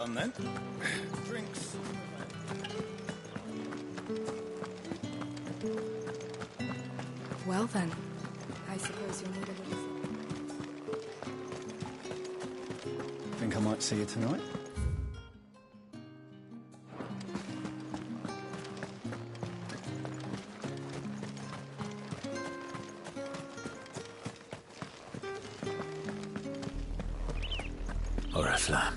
And then, drinks. Well then, I suppose you'll need a little... Think I might see you tonight? Oriflamme,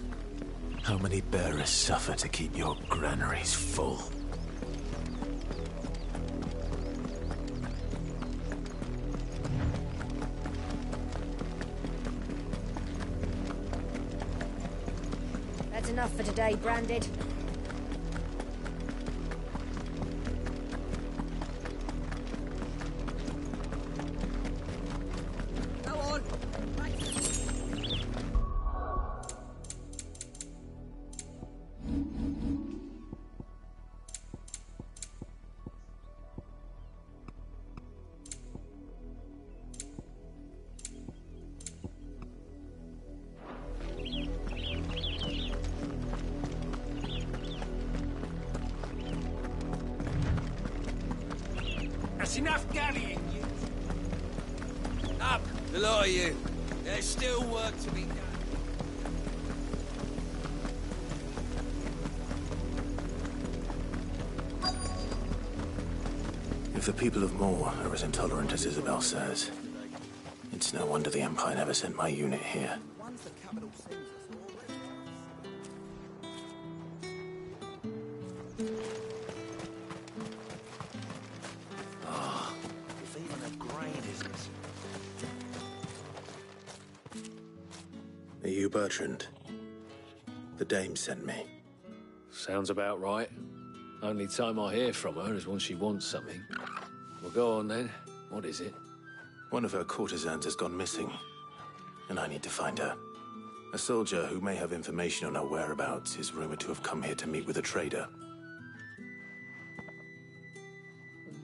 how many bearers suffer to keep your granaries full? That's enough for today, Branded. Go on! That's enough gallying, you. Up, the lot of you. There's still work to be done. If the people of Moor are as intolerant as Isabel says, it's no wonder the Empire never sent my unit here. Once the capital sends us already. If even a grain isn't. Are you Bertrand? The dame sent me. Sounds about right. Only time I hear from her is when she wants something. Well, go on then. What is it? One of her courtesans has gone missing, and I need to find her. A soldier who may have information on her whereabouts is rumored to have come here to meet with a trader.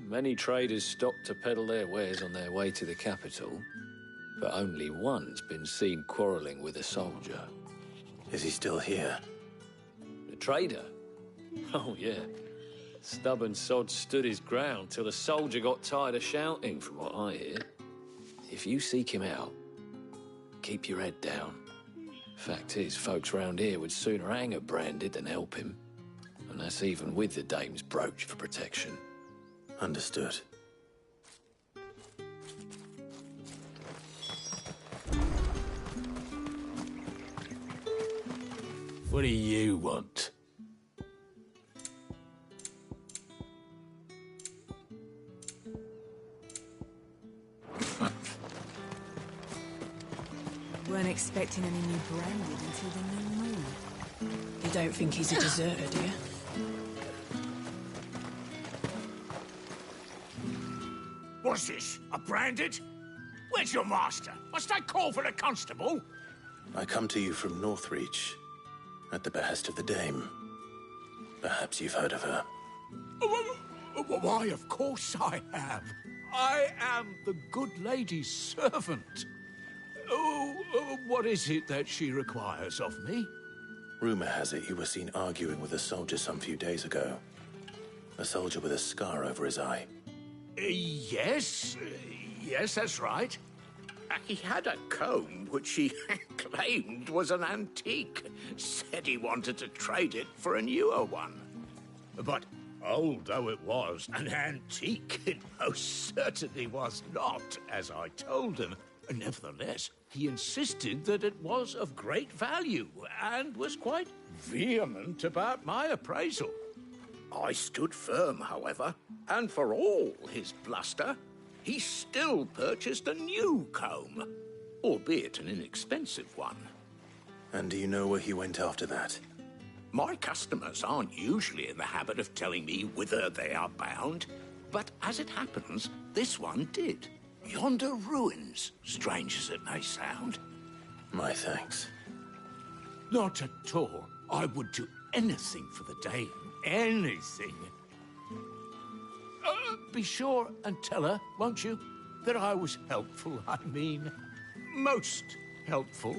Many traders stop to peddle their wares on their way to the capital, but only one's been seen quarrelling with a soldier. Is he still here? The trader? Oh, yeah. Stubborn sod stood his ground till the soldier got tired of shouting, from what I hear. If you seek him out, keep your head down. Fact is, folks round here would sooner hang a Branded than help him. And that's even with the dame's brooch for protection. Understood. What do you want? Weren't expecting any new Branded until the new moon. You don't think he's a deserter, do you? What's this? A Branded? Where's your master? Must I call for the constable? I come to you from Northreach, at the behest of the dame. Perhaps you've heard of her. Why, of course I have. I am the good lady's servant. What is it that she requires of me? Rumor has it you were seen arguing with a soldier some few days ago. A soldier with a scar over his eye. Yes, that's right. He had a comb which he claimed was an antique. Said he wanted to trade it for a newer one. But old though it was, an antique it most certainly was not, as I told him. Nevertheless, he insisted that it was of great value and was quite vehement about my appraisal. I stood firm, however, and for all his bluster, he still purchased a new comb, albeit an inexpensive one. And do you know where he went after that? My customers aren't usually in the habit of telling me whither they are bound, but as it happens, this one did. Yonder ruins, strange as it may sound. My thanks. Not at all. I would do anything for the dame. Anything. Be sure and tell her, won't you, that I was helpful, I mean, most helpful.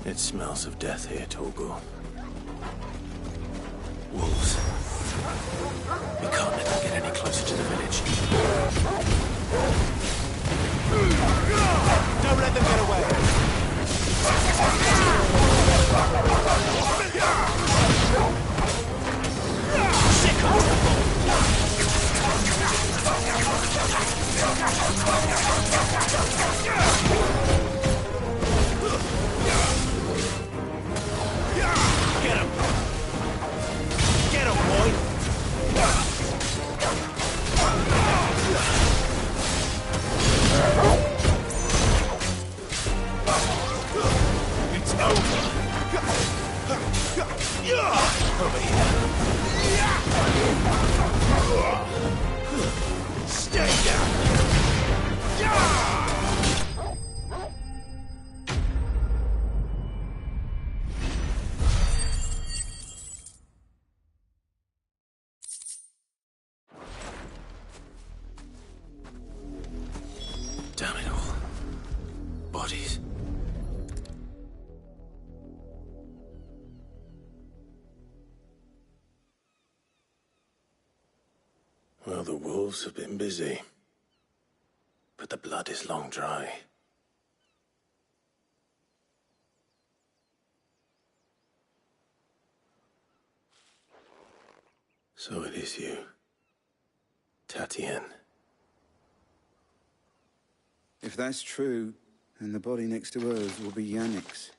It smells of death here, Torgal. Wolves. We can't let them get any closer to the village. Don't let them get away! Get him! Get him, boy! It's over! Over here! Stay down! Damn it all. Bodies. Well, the wolves have been busy. But the blood is long dry. So it is you, Tatienne. If that's true, then the body next to hers will be Yannick's.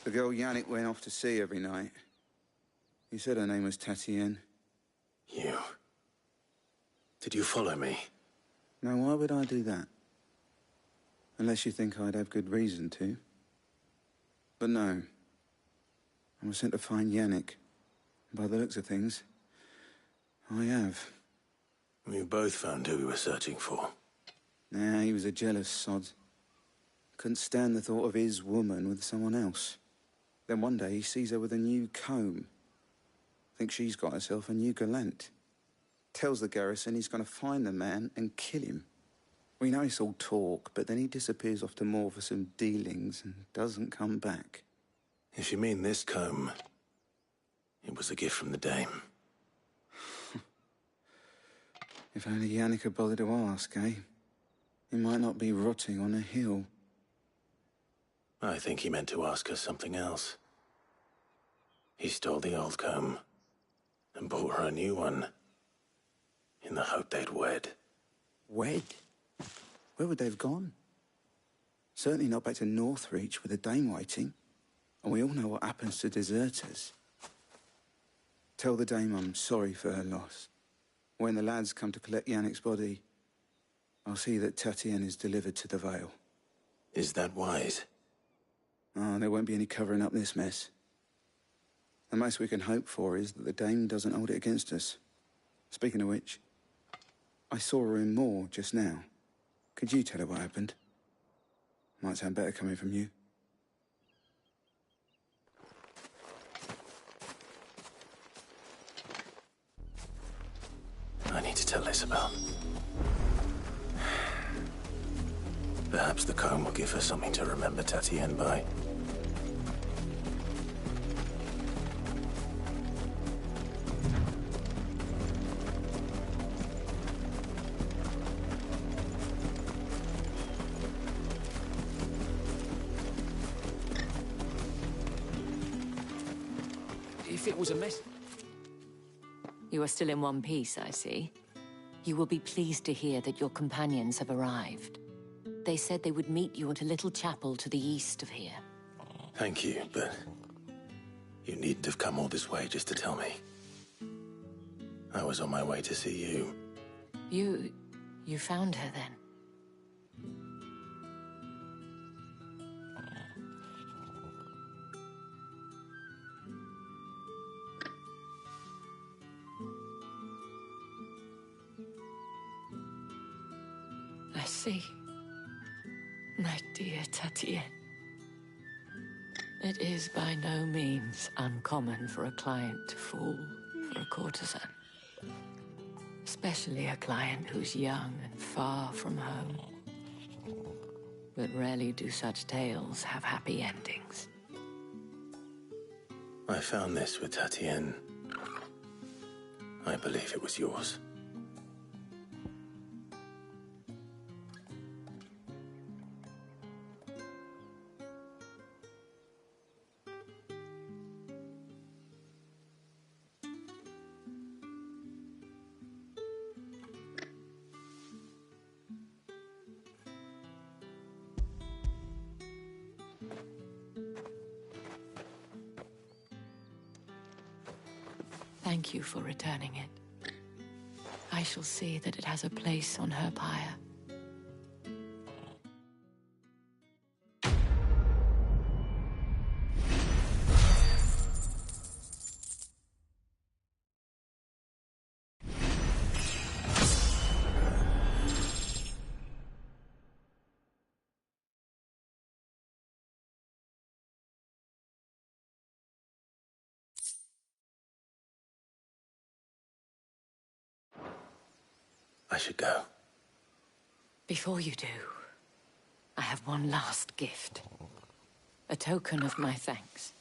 The girl Yannick went off to see every night. He said her name was Tatienne. You. Did you follow me? Now, why would I do that? Unless you think I'd have good reason to. But no. I was sent to find Yannick. By the looks of things, I have. We both found who we were searching for. Nah, he was a jealous sod. Couldn't stand the thought of his woman with someone else. Then one day he sees her with a new comb. Thinks she's got herself a new gallant. Tells the garrison he's going to find the man and kill him. We know it's all talk, but then he disappears off to Moor for some dealings and doesn't come back. If you mean this comb, it was a gift from the dame. If only Yannick had bothered to ask, eh? He might not be rotting on a hill. I think he meant to ask her something else. He stole the old comb and bought her a new one in the hope they'd wed. Wed? Where would they have gone? Certainly not back to Northreach with a dame waiting. And we all know what happens to deserters. Tell the dame I'm sorry for her loss. When the lads come to collect Yannick's body, I'll see that Tatienne is delivered to the Vale. Is that wise? Oh, there won't be any covering up this mess. The most we can hope for is that the dame doesn't hold it against us. Speaking of which, I saw her in Moor just now. Could you tell her what happened? Might sound better coming from you. I need to tell Isabel. Perhaps the comb will give her something to remember Tatienne by. If it was a mess... You are still in one piece, I see. You will be pleased to hear that your companions have arrived. They said they would meet you at a little chapel to the east of here. Thank you, but you needn't have come all this way just to tell me. I was on my way to see you. You found her then? I see. My dear Tatienne. It is by no means uncommon for a client to fall for a courtesan. Especially a client who's young and far from home. But rarely do such tales have happy endings. I found this with Tatienne. I believe it was yours. Thank you for returning it. I shall see that it has a place on her pyre. I should go. Before you do, I have one last gift. A token of my thanks.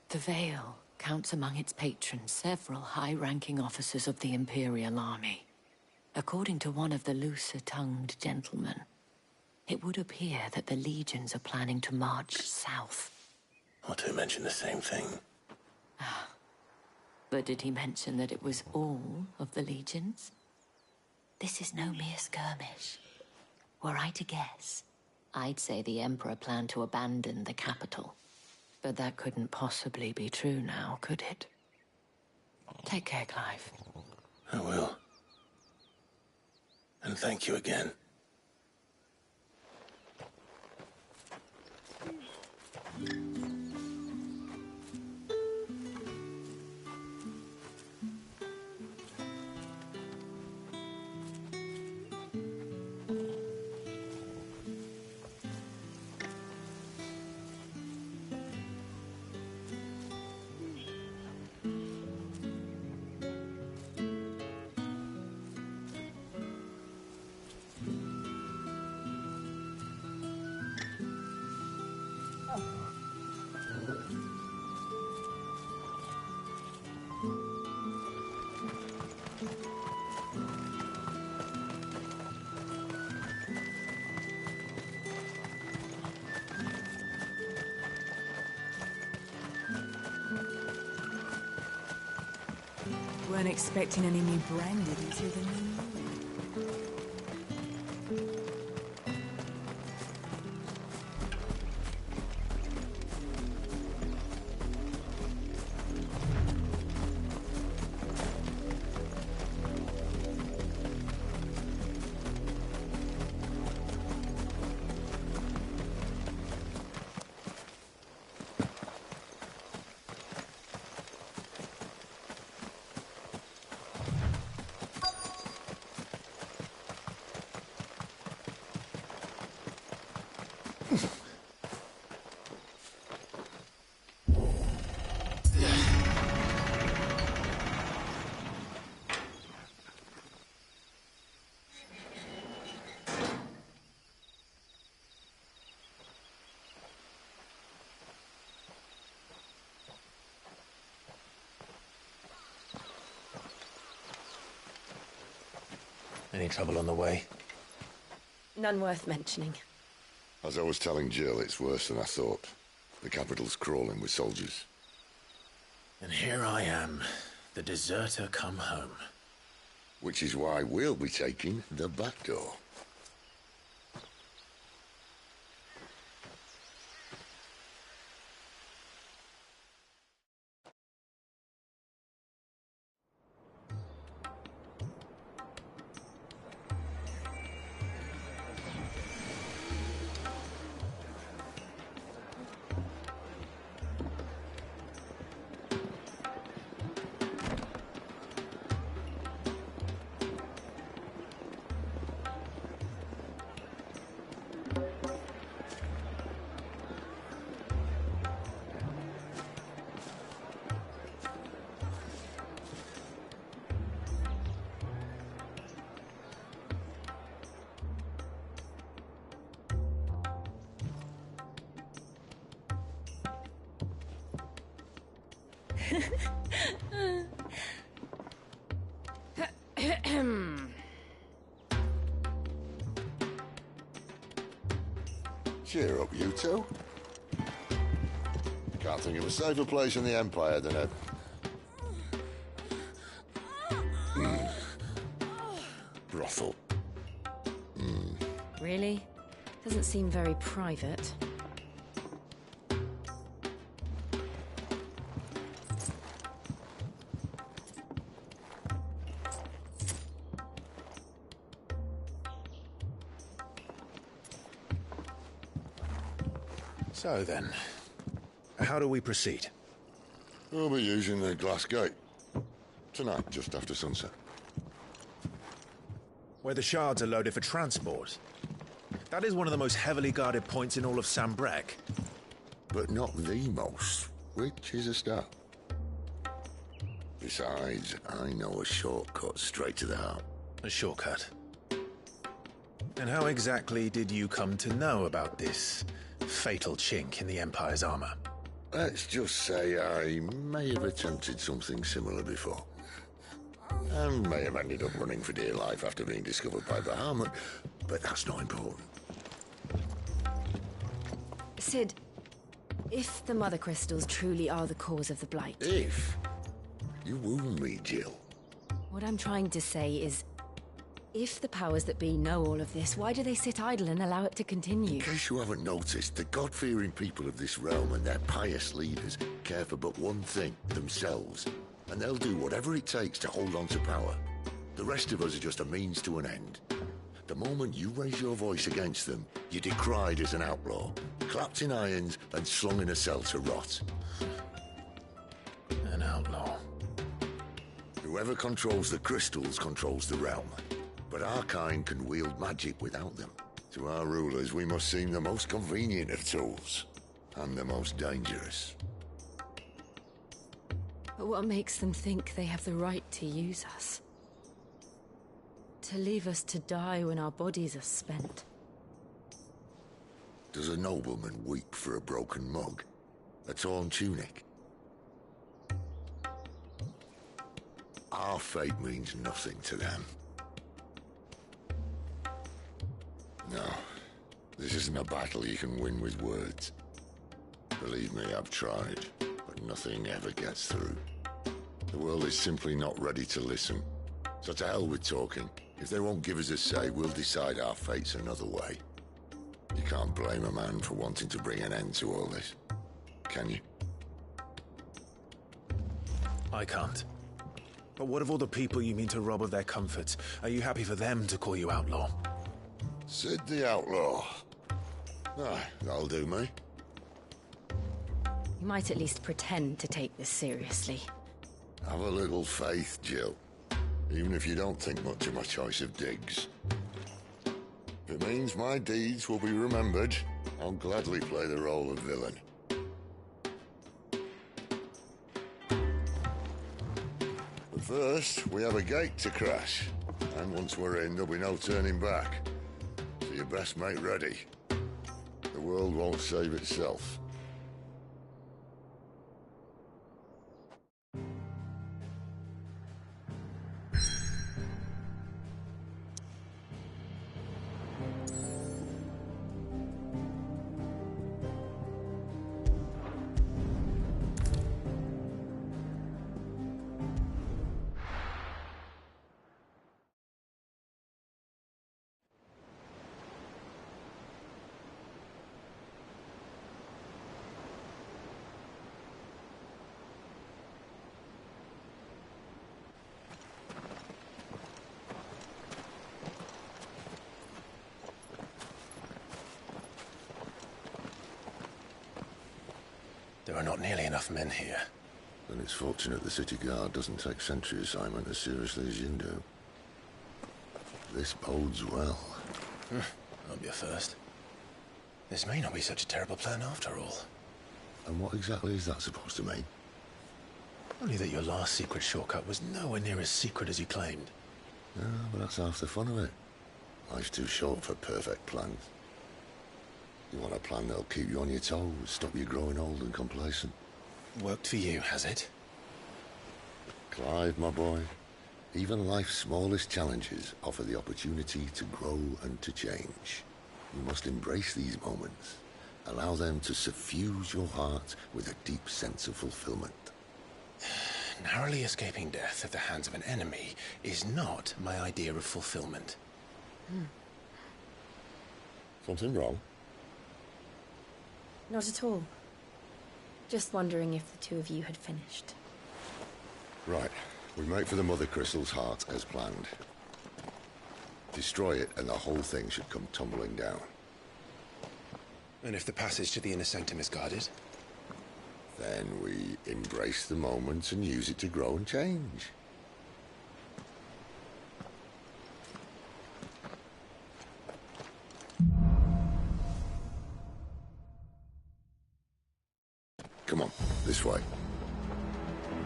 The Vale counts among its patrons several high-ranking officers of the Imperial Army. According to one of the looser-tongued gentlemen, it would appear that the legions are planning to march south. Or to mention the same thing. But did he mention that it was all of the legions? This is no mere skirmish. Were I to guess, I'd say the Emperor planned to abandon the capital. But that couldn't possibly be true now, could it? Take care, Clive. I will. And thank you again. Weren't expecting any new branded until the new moon. Any trouble on the way? None worth mentioning. As I was telling Jill, it's worse than I thought. The capital's crawling with soldiers. And here I am, the deserter come home. Which is why we'll be taking the back door. Cheer up, you two. Can't think of a safer place in the Empire than a... brothel. Really? Doesn't seem very private. So then, how do we proceed? We'll be using the glass gate. Tonight, just after sunset. Where the shards are loaded for transport. That is one of the most heavily guarded points in all of Sambrek. But not the most, which is a start. Besides, I know a shortcut straight to the heart. A shortcut? And how exactly did you come to know about this fatal chink in the Empire's armor? Let's just say I may have attempted something similar before. And may have ended up running for dear life after being discovered by Bahamut, but that's not important. Sid, if the Mother Crystals truly are the cause of the Blight... If? You wound me, Jill. What I'm trying to say is, if the powers that be know all of this, why do they sit idle and allow it to continue? In case you haven't noticed, the God-fearing people of this realm and their pious leaders care for but one thing, themselves. And they'll do whatever it takes to hold on to power. The rest of us are just a means to an end. The moment you raise your voice against them, you're decried as an outlaw, clapped in irons and slung in a cell to rot. An outlaw. Whoever controls the crystals controls the realm. But our kind can wield magic without them. To our rulers, we must seem the most convenient of tools. And the most dangerous. But what makes them think they have the right to use us? To leave us to die when our bodies are spent? Does a nobleman weep for a broken mug? A torn tunic? Our fate means nothing to them. No, this isn't a battle you can win with words. Believe me, I've tried, but nothing ever gets through. The world is simply not ready to listen. So to hell with talking. If they won't give us a say, we'll decide our fates another way. You can't blame a man for wanting to bring an end to all this, can you? I can't. But what of all the people you mean to rob of their comforts? Are you happy for them to call you outlaw? Sid the Outlaw. Ah, that'll do me. You might at least pretend to take this seriously. Have a little faith, Jill. Even if you don't think much of my choice of digs. If it means my deeds will be remembered, I'll gladly play the role of villain. But first, we have a gate to crash. And once we're in, there'll be no turning back. So you best make ready. The world won't save itself. There are not nearly enough men here. Then it's fortunate the city guard doesn't take sentry assignment as seriously as you do. This bodes well. That'll be a first. This may not be such a terrible plan after all. And what exactly is that supposed to mean? Only that your last secret shortcut was nowhere near as secret as you claimed. Yeah, but that's half the fun of it. Life's too short for perfect plans. You want a plan that'll keep you on your toes, stop you growing old and complacent. Worked for you, has it? Clive, my boy, even life's smallest challenges offer the opportunity to grow and to change. You must embrace these moments. Allow them to suffuse your heart with a deep sense of fulfillment. Narrowly escaping death at the hands of an enemy is not my idea of fulfillment. Something wrong? Not at all. Just wondering if the two of you had finished. Right. We make for the Mother Crystal's heart as planned. Destroy it and the whole thing should come tumbling down. And if the passage to the inner sanctum is guarded? Then we embrace the moment and use it to grow and change. Come on, this way.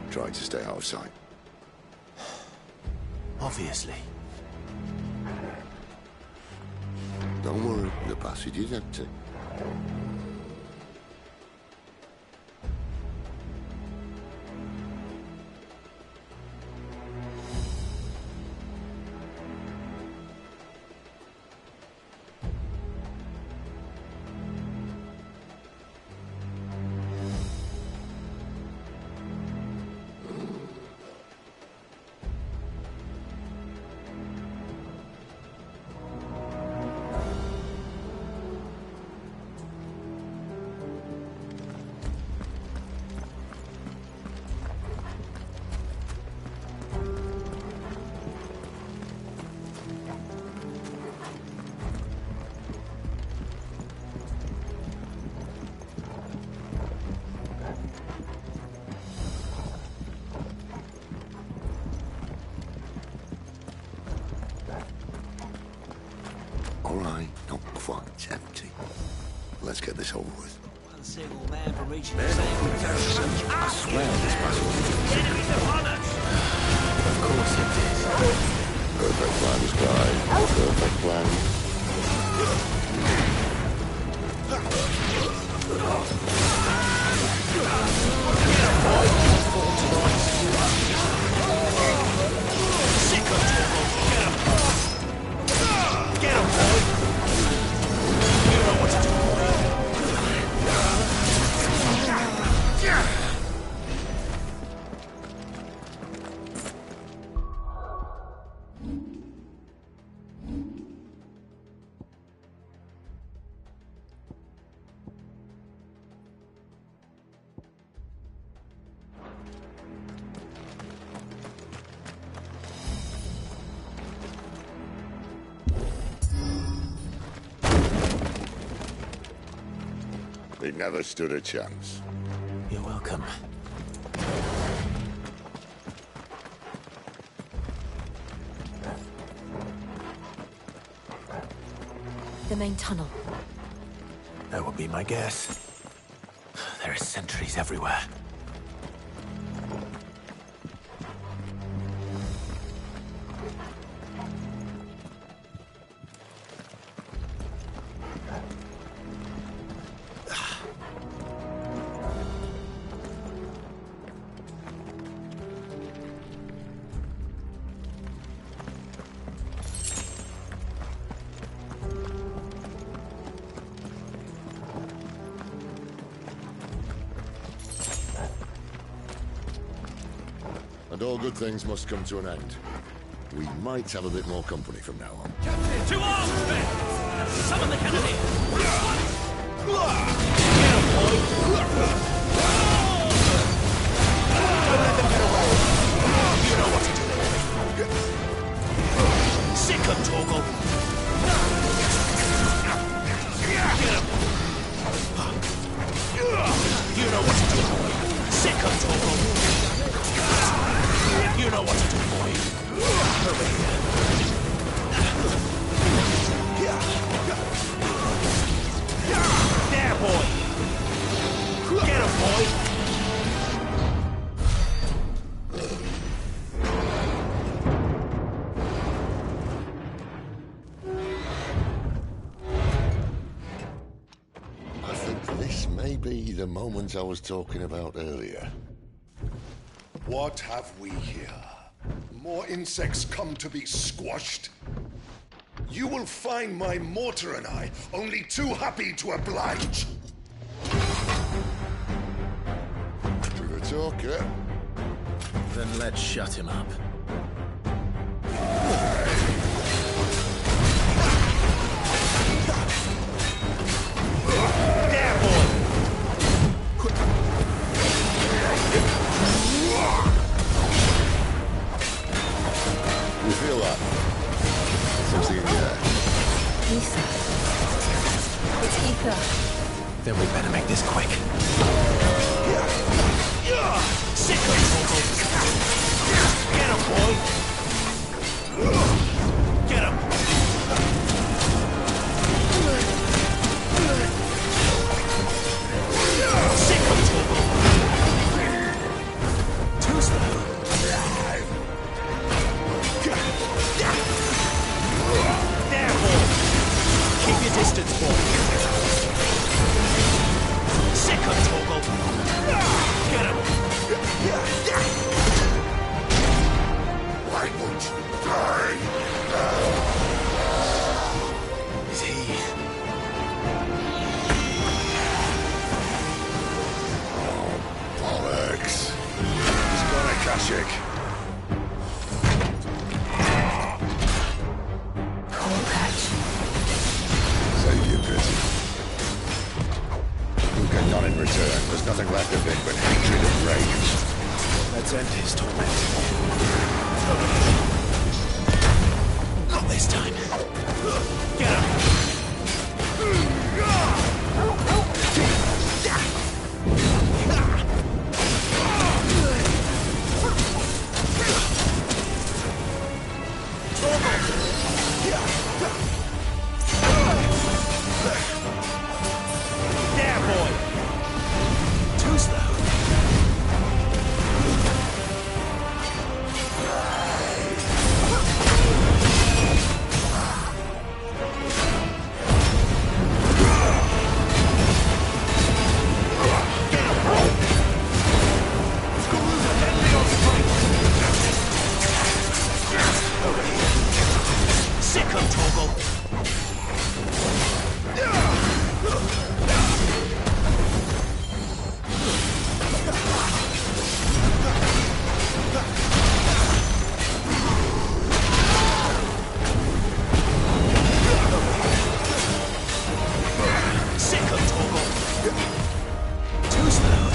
Try to stay out of sight. Obviously. Don't worry, the passage is empty. All right, not quite empty. Let's get this over with. One single man from reaching the same. I swear this passage. Enemies upon us! Of course it did. Perfect plans, Clive. Perfect plans. He never stood a chance. You're welcome. The main tunnel. That would be my guess. There are sentries everywhere. And all good things must come to an end. We might have a bit more company from now on. To arms, men! Summon the cannoneer! Don't let them get away! You know what to do. Sick of Torgal! You know what to do, boy! Sick of Torgal! You know what to do, boy! Over here! There, boy! Get him, boy! I think this may be the moment I was talking about earlier. What have we here? More insects come to be squashed? You will find my mortar and I only too happy to oblige. To the talker. Then let's shut him up. You feel that? Something in the air. Ether. It's ether. Then we better make this quick. Sick of people. Get him, boy. Get him. Sick of people. Too slow. There, boy. Keep your distance, boy. Sick of Toggle. Get him. Why won't you die now? Is he? Bollocks. He's got a Kashyyyk. Cold patch. Save your pity. Who can none in return? There's nothing left of him but hatred and rage. Let's end his torment. Not this time. Get him. There, boy. Too slow. Sick of Toggle. Sick of Toggle. Too slow.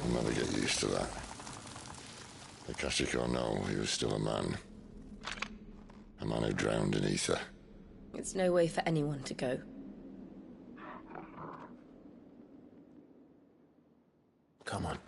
I'll never get used to that. The Kashyyyk or no, he was still a man. A man who drowned in ether. It's no way for anyone to go. Come on.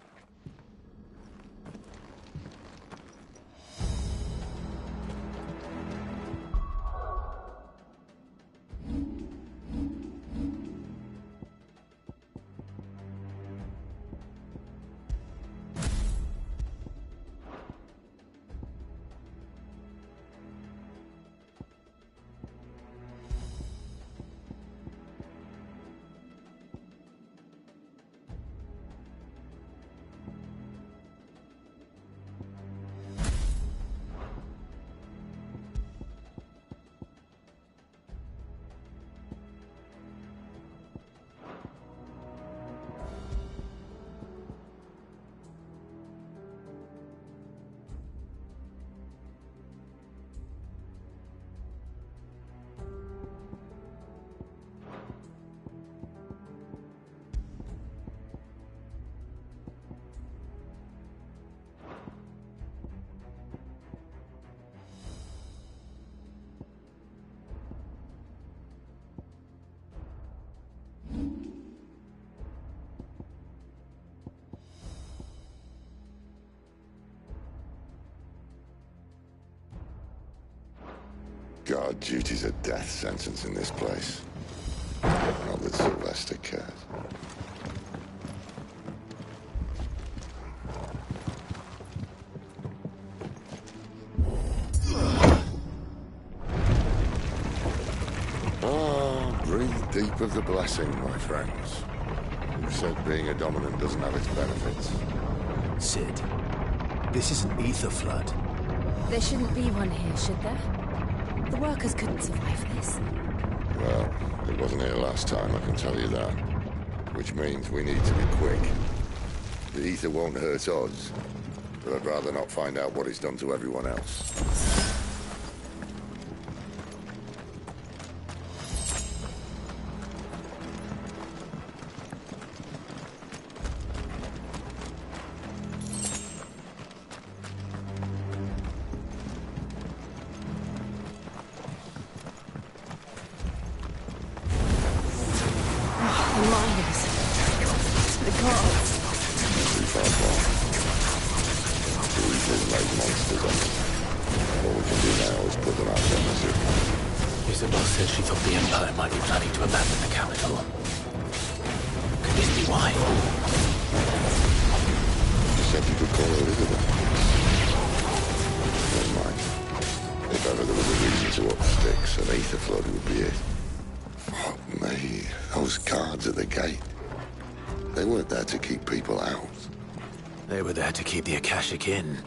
Guard duty's a death sentence in this place. Not that Sylvester cares. Breathe deep of the blessing, my friends. Who said being a dominant doesn't have its benefits? Sid, this is an ether flood. There shouldn't be one here, should there? The workers couldn't survive this. Well, it wasn't here last time, I can tell you that. Which means we need to be quick. The ether won't hurt us, but I'd rather not find out what it's done to everyone else. Isabel said she thought the Empire might be planning to abandon the capital. Could this be why? You said you could call her Isabel. Never mind. If ever there was a reason to up sticks, an ether flood would be it. Fuck me. Those guards at the gate. They weren't there to keep people out. They were there to keep the Akashic in.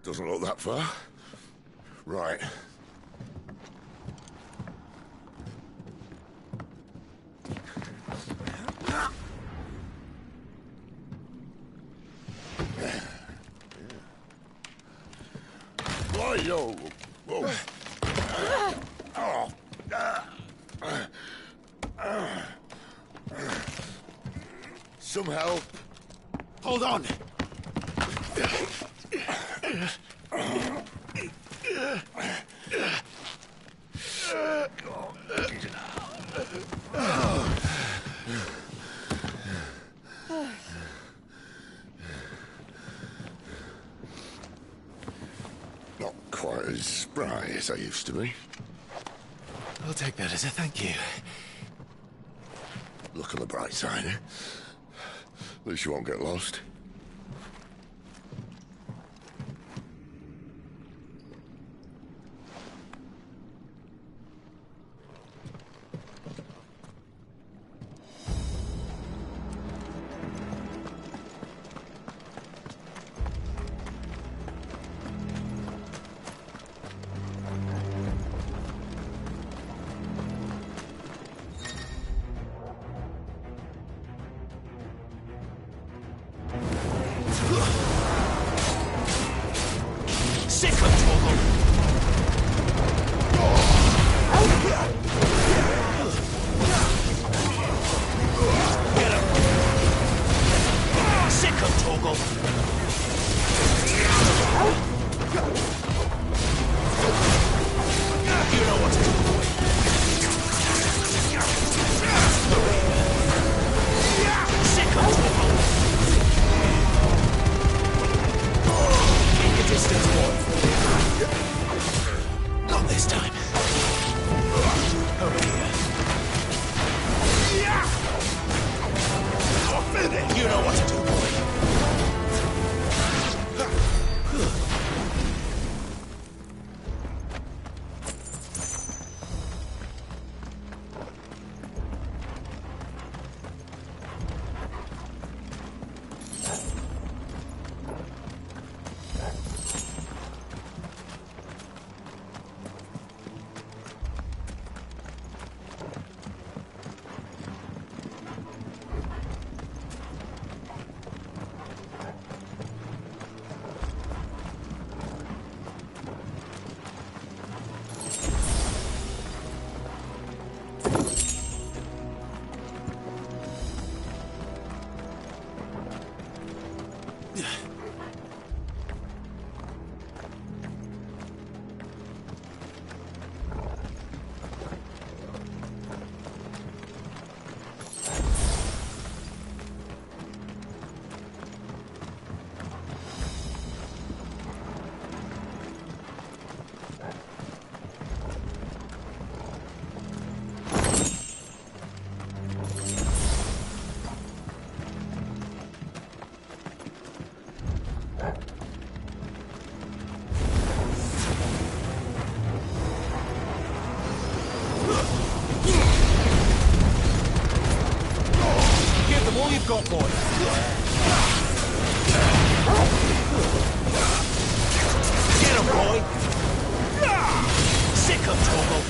Doesn't look that far. Right. Yo. Whoa. Some help. Hold on. Not quite as spry as I used to be. I'll take that as a thank you. Look on the bright side, eh? At least you won't get lost. you got, boy? Get him, boy! Sick him, Torgal!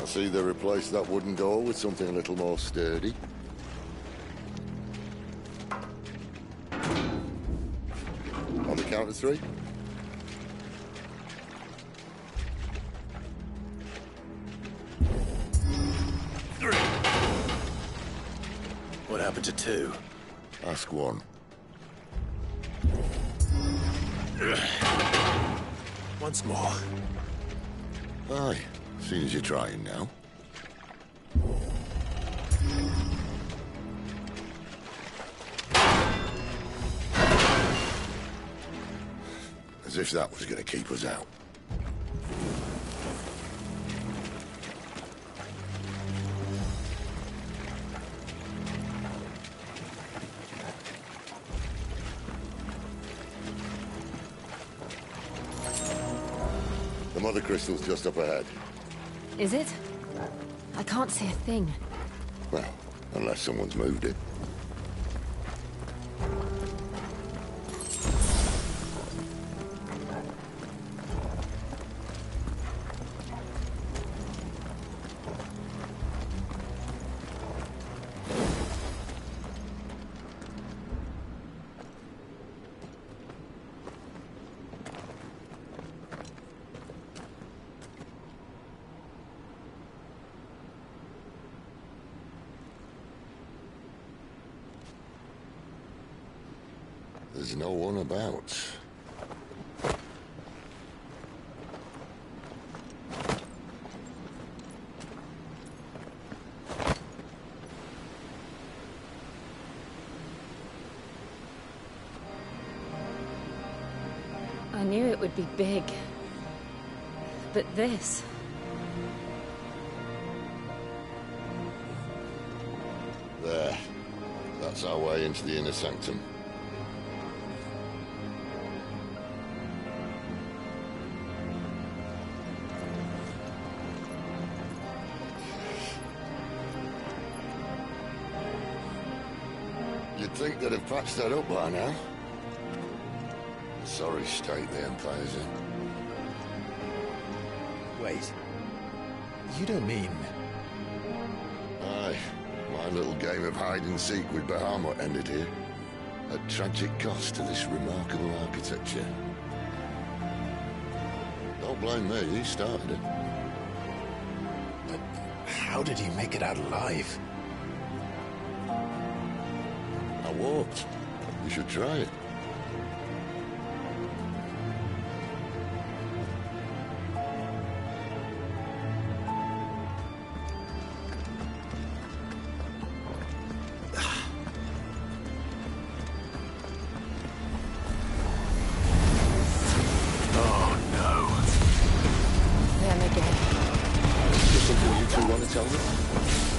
I see they replaced that wooden door with something a little more sturdy. On the count of three. What happened to two? Ask one. Once more. Aye, seeing as you're trying now. As if that was going to keep us out. The mother crystal's just up ahead. Is it? I can't see a thing. Well, unless someone's moved it. there's no one about. I knew it would be big. But this... There. That's our way into the inner sanctum. You'd think they'd have patched that up by now. Sorry state the Empire's in. Wait. You don't mean... Aye. My little game of hide-and-seek with Bahamut ended here. At tragic cost to this remarkable architecture. Don't blame me, he started it. But how did he make it out alive? I walked. You should try it.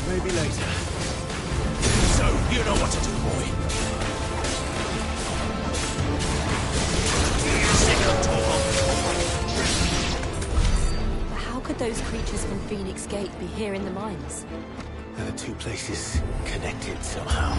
Maybe later. So, you know what to do, boy. But how could those creatures from Phoenix Gate be here in the mines? Are the two places connected somehow?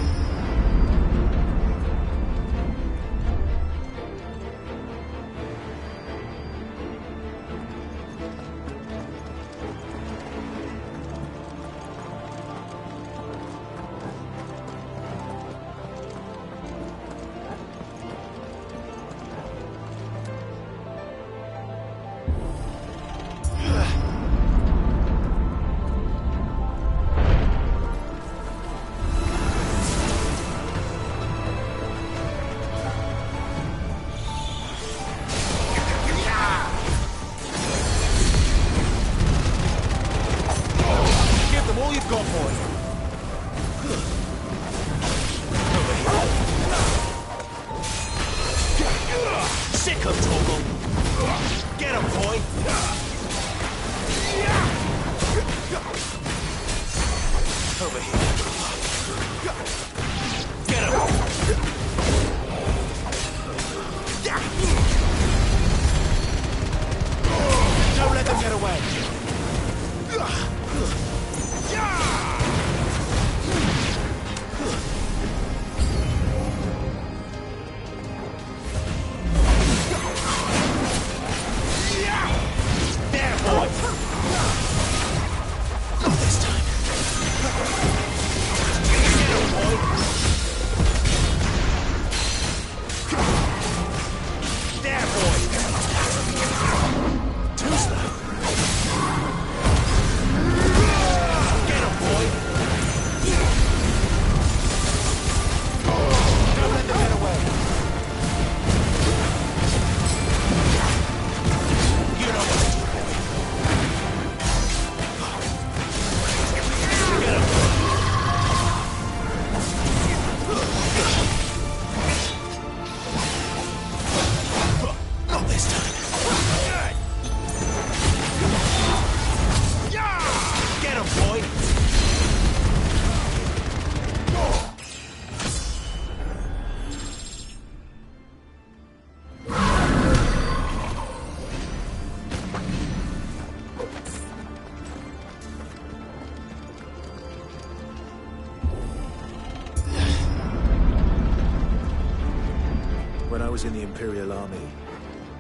In the Imperial Army,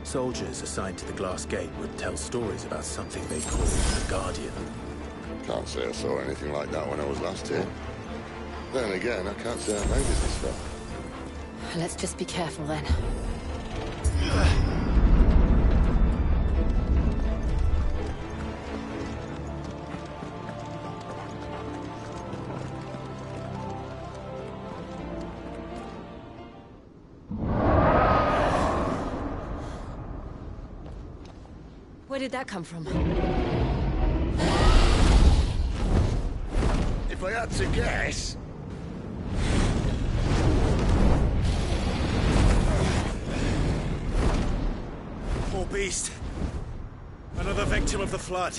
soldiers assigned to the Glass Gate would tell stories about something they called the Guardian. Can't say I saw anything like that when I was last here. Then again, I can't say I made it this far. Let's just be careful then. did that come from? If I had to guess... Poor beast. Another victim of the flood.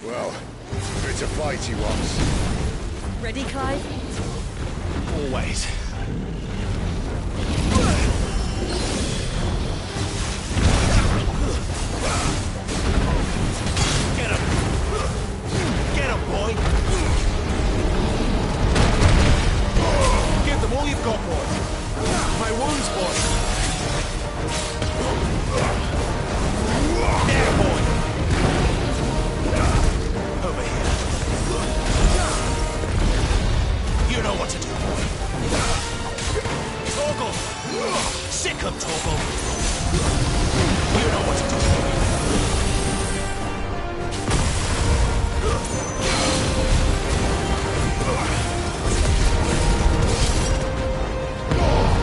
Well, it's a fight he wants. Ready, Clive? Always. Get him! Get him, boy! Give them all you've got, boy! My wounds, boy! There, boy! Over here. You know what to do, boy. Torgal! Sick of Torgal! You know what to do, boy.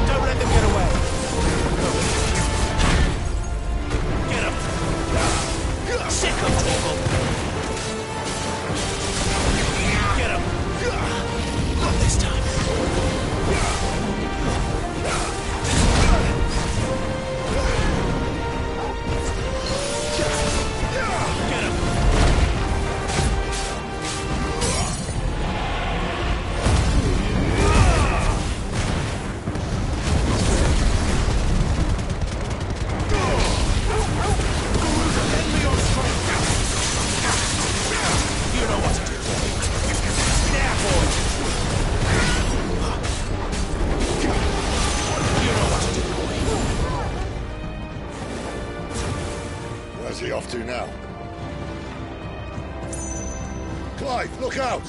Don't let them get away! Get him! Sick of Torgal! Get him! Not this time. Get him! You know what to do. There, boy! You know what to do, boy. Where's he off to now? Clive, look out!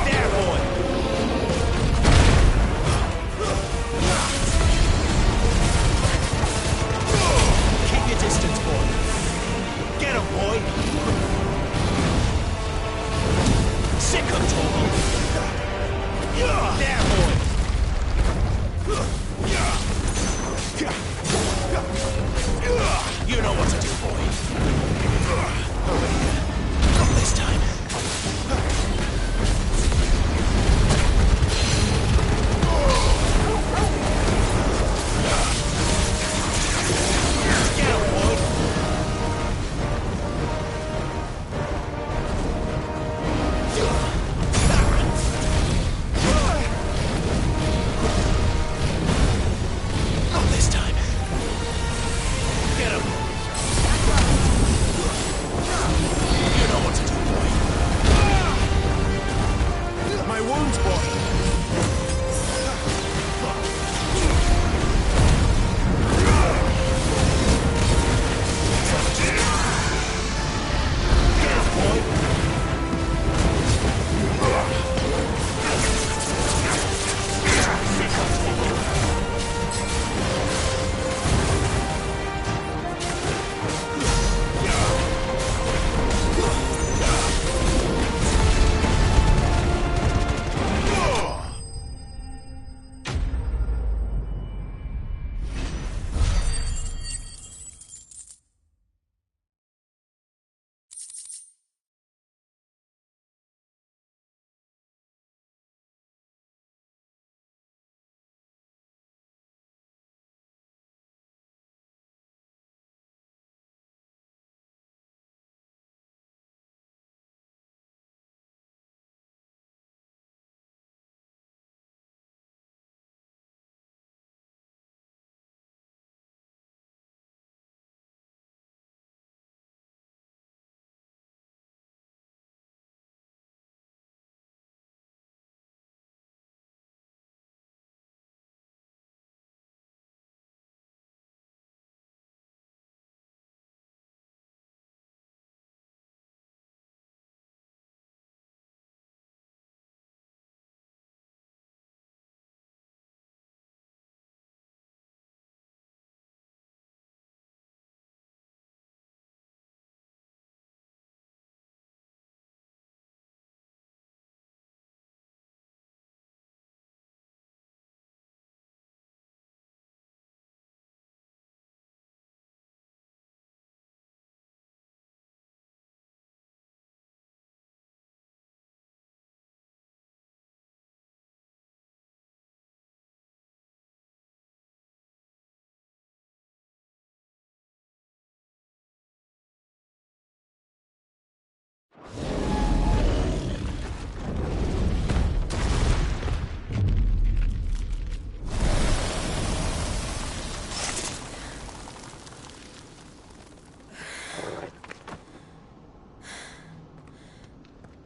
There, boy! Keep your distance, boy.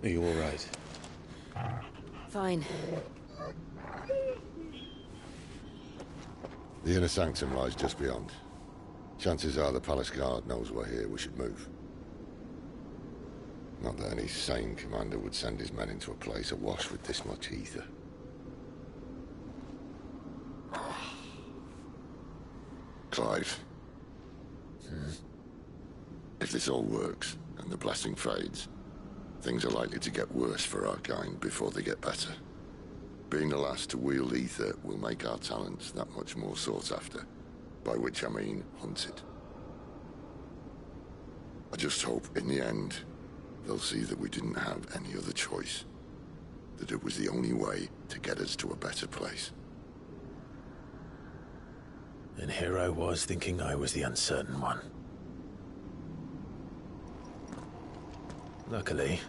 Are you all right? Fine. The inner sanctum lies just beyond. Chances are the palace guard knows we're here. We should move. Not that any sane commander would send his men into a place awash with this much ether. Clive. If this all works, and the blessing fades, things are likely to get worse for our kind before they get better. Being the last to wield ether will make our talents that much more sought after. By which I mean hunted. I just hope, in the end, they'll see that we didn't have any other choice. That it was the only way to get us to a better place. And here I was thinking I was the uncertain one. Luckily,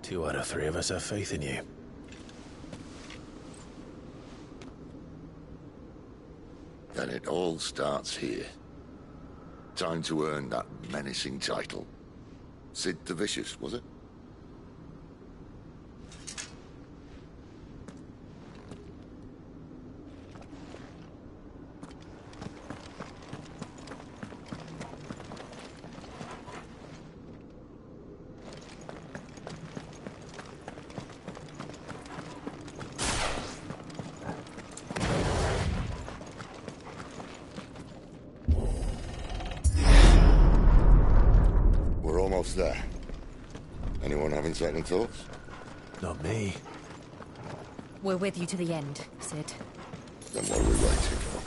2 out of 3 of us have faith in you. Then it all starts here. Time to earn that menacing title. Sid the Vicious, was it? There. Anyone having second thoughts? Not me. We're with you to the end, Sid. Then what are we waiting for?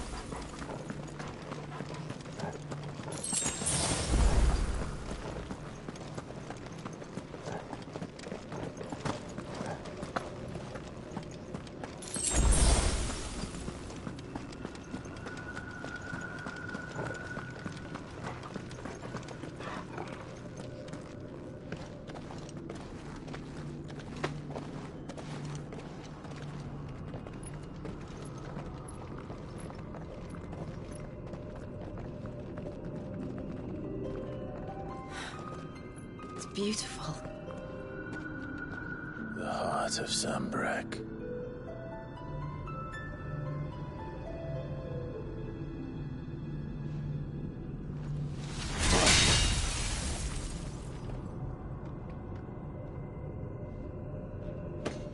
Beautiful. The heart of Sambrek.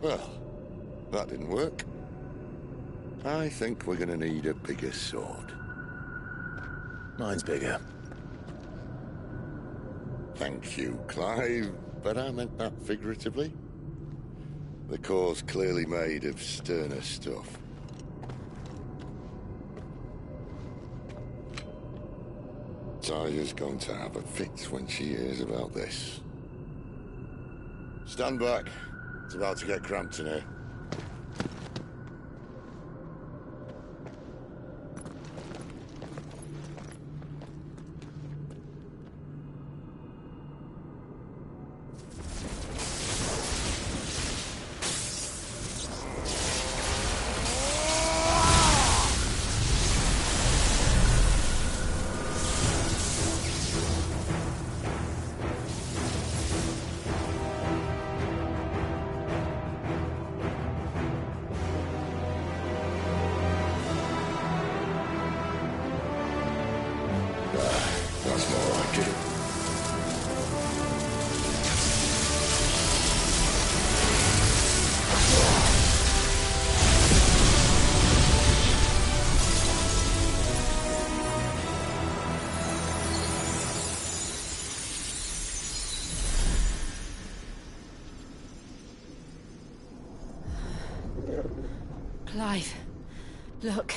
Well, that didn't work. I think we're gonna need a bigger sword. Mine's bigger. Thank you, Clive, but I meant that figuratively. The core's clearly made of sterner stuff. Taya's going to have a fit when she hears about this. Stand back. It's about to get cramped in here. That's more like it. Clive, look.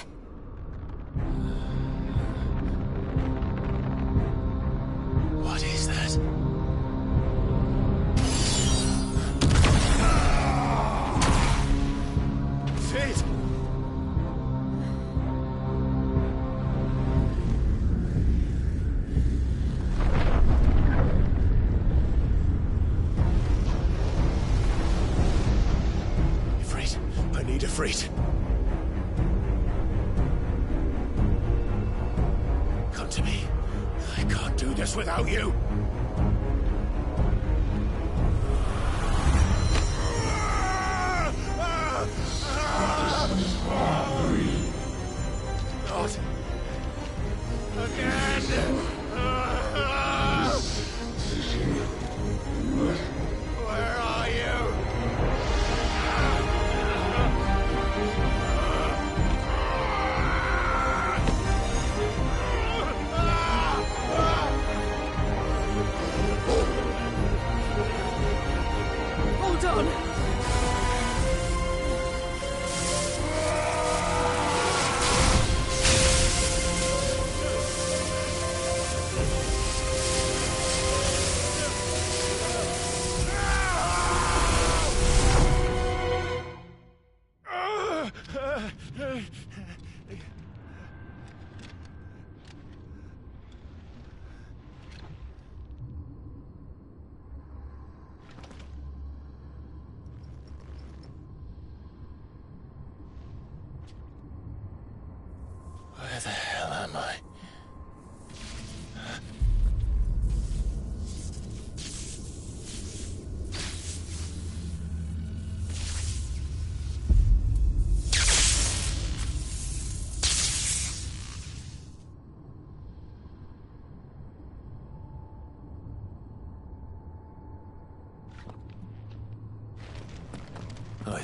What is that? Sid! Ifrit, I need Ifrit. Come to me. I can't do this without you.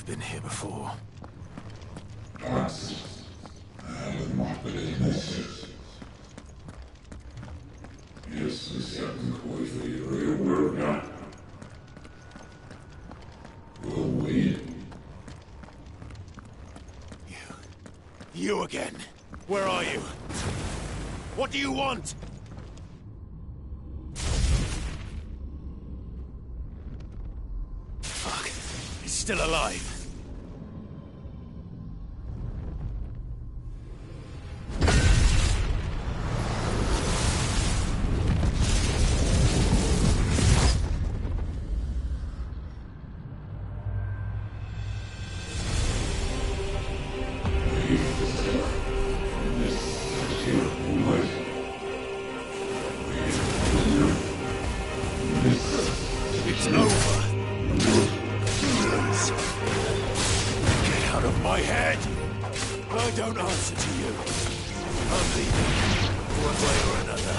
I've been here before. You again. Where are you? What do you want? Fuck. He's still alive. It's over. Please. Get out of my head. I don't answer to you. I'm leaving. One way or another.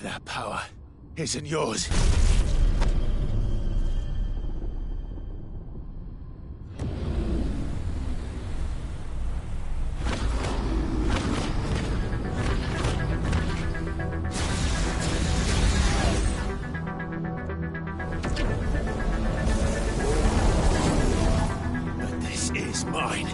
That power isn't yours. But this is mine.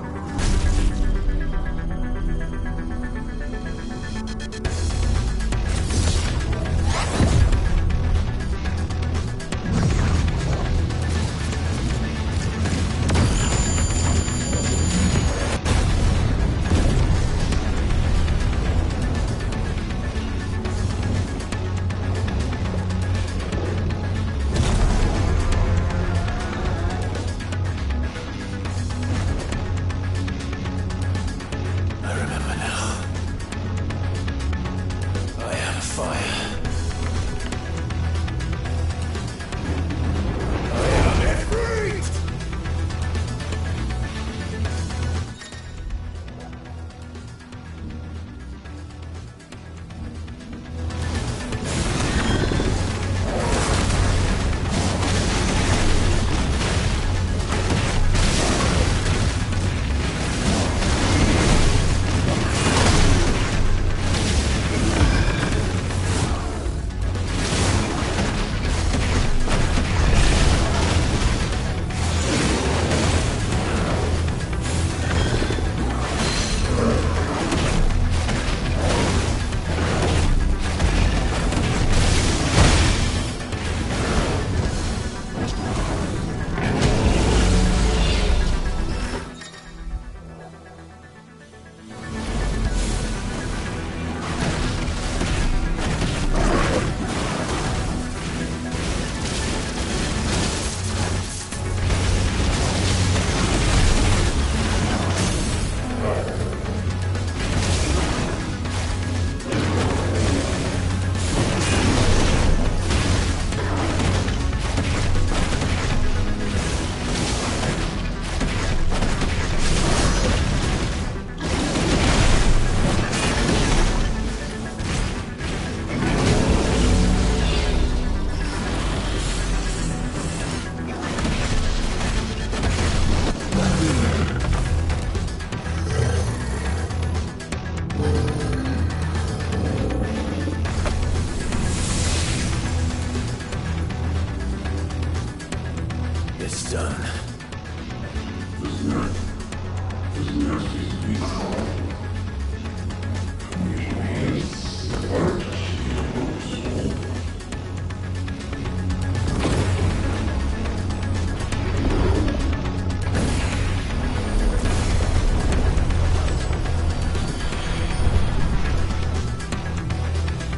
done.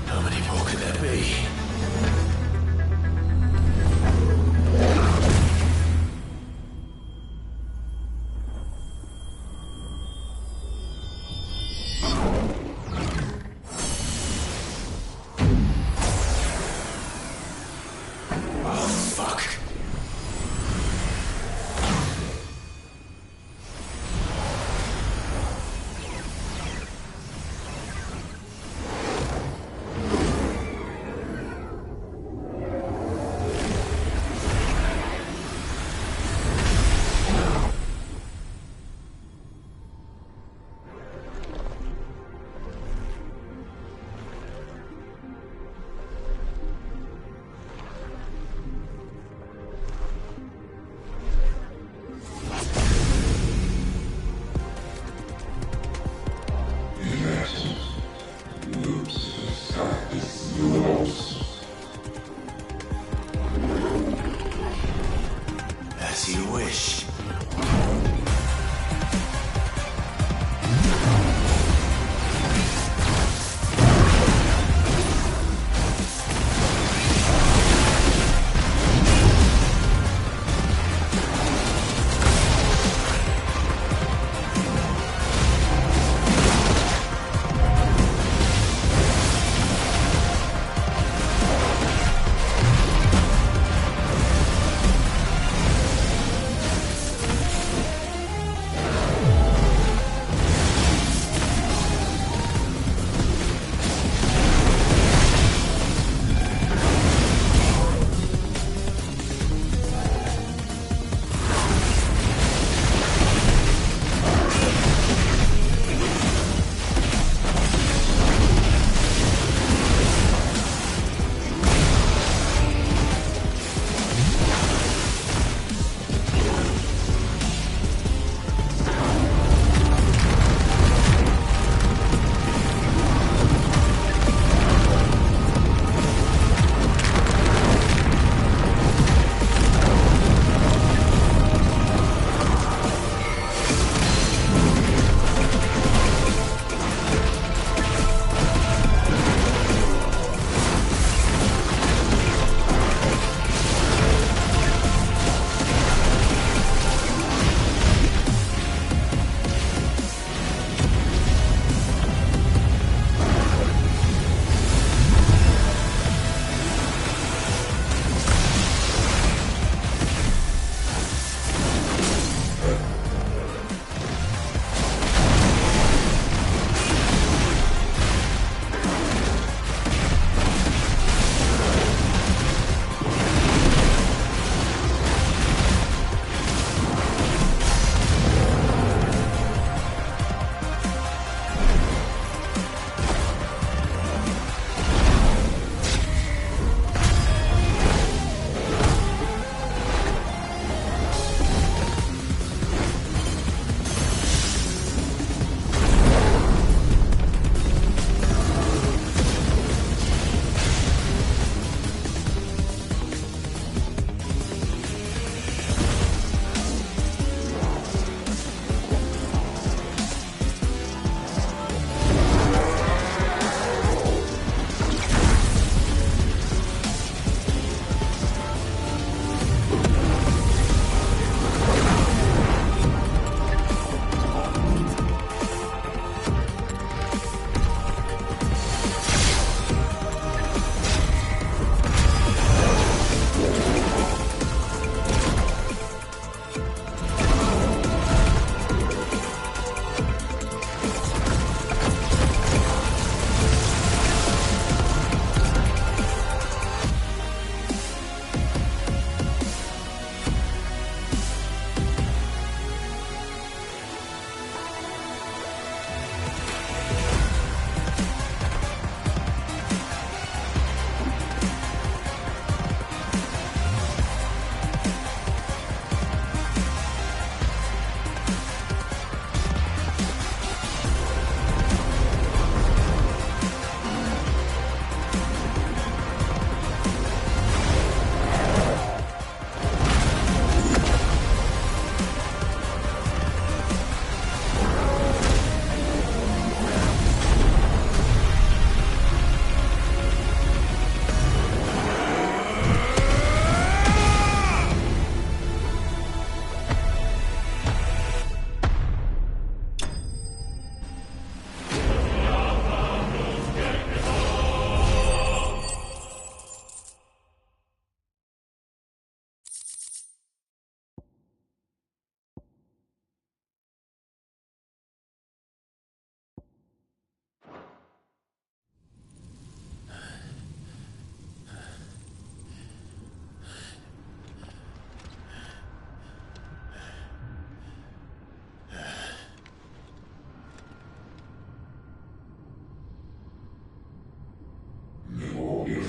How many more can there be? As you wish.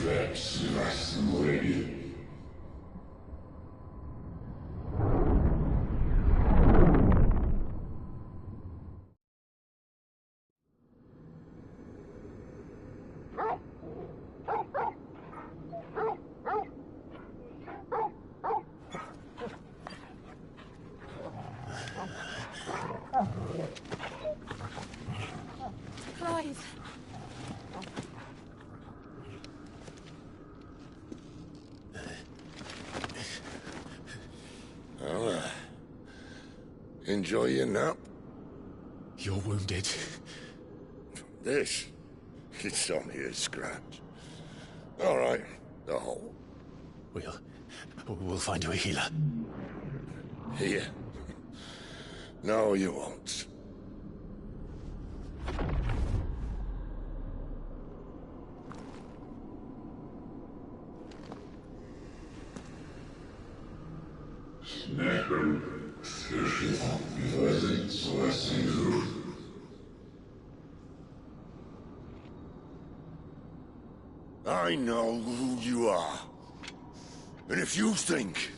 FF16 Clive. Well, enjoy your nap. You're wounded. This? It's only a scratch. All right, the hole. We'll find you a healer. Here? No, you won't. I know who you are. And if you think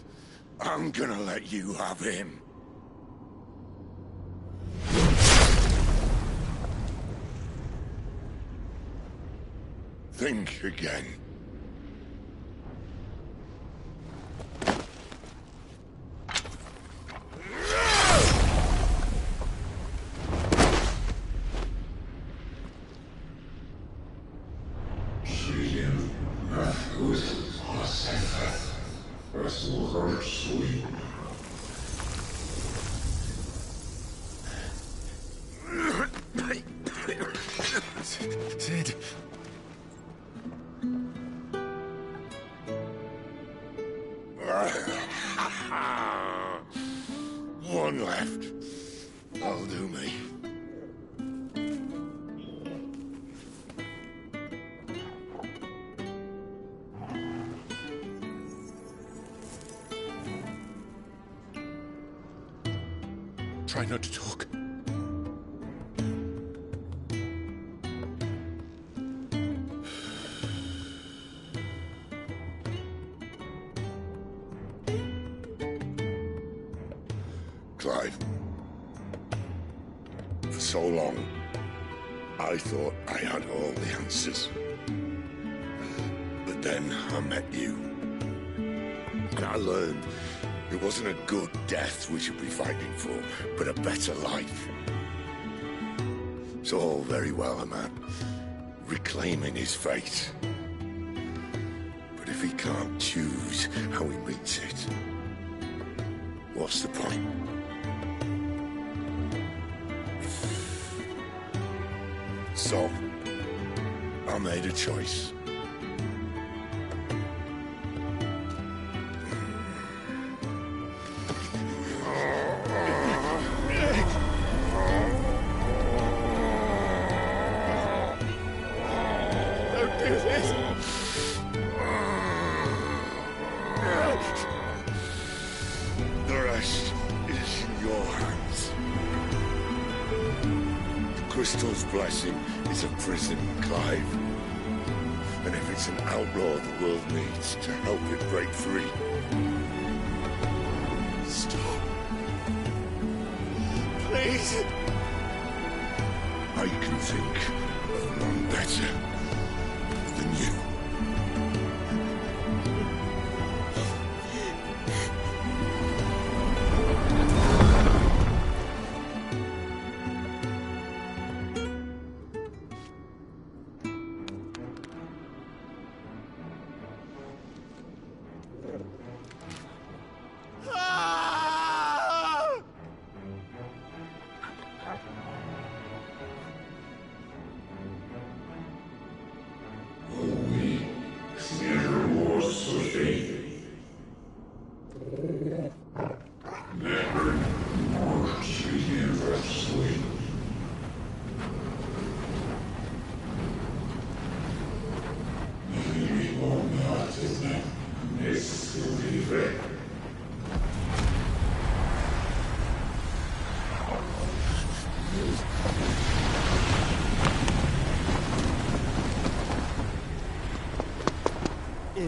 I'm gonna let you have him... think again. Sid. One left. That'll do me. Try not to talk. Clive. For so long, I thought I had all the answers. But then I met you. And I learned it wasn't a good death we should be fighting for, but a better life. It's all very well, a man reclaiming his fate. But if he can't choose how he meets it, what's the point? So, I made a choice. Don't do this! The rest is in your hands. The Crystal's blessing is a prison, Clive. And if it's an outlaw the world needs to help it break free... Stop. Please. I can think of none better than you.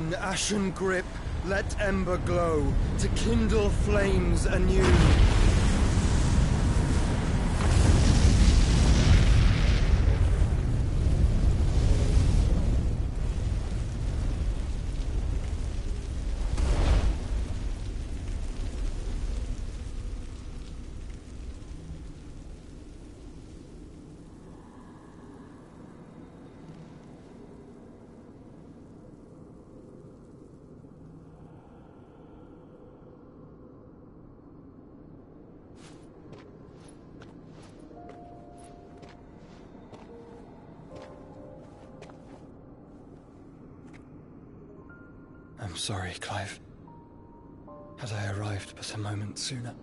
In ashen grip, let ember glow, to kindle flames anew. I'm sorry, Clive. Had I arrived but a moment sooner.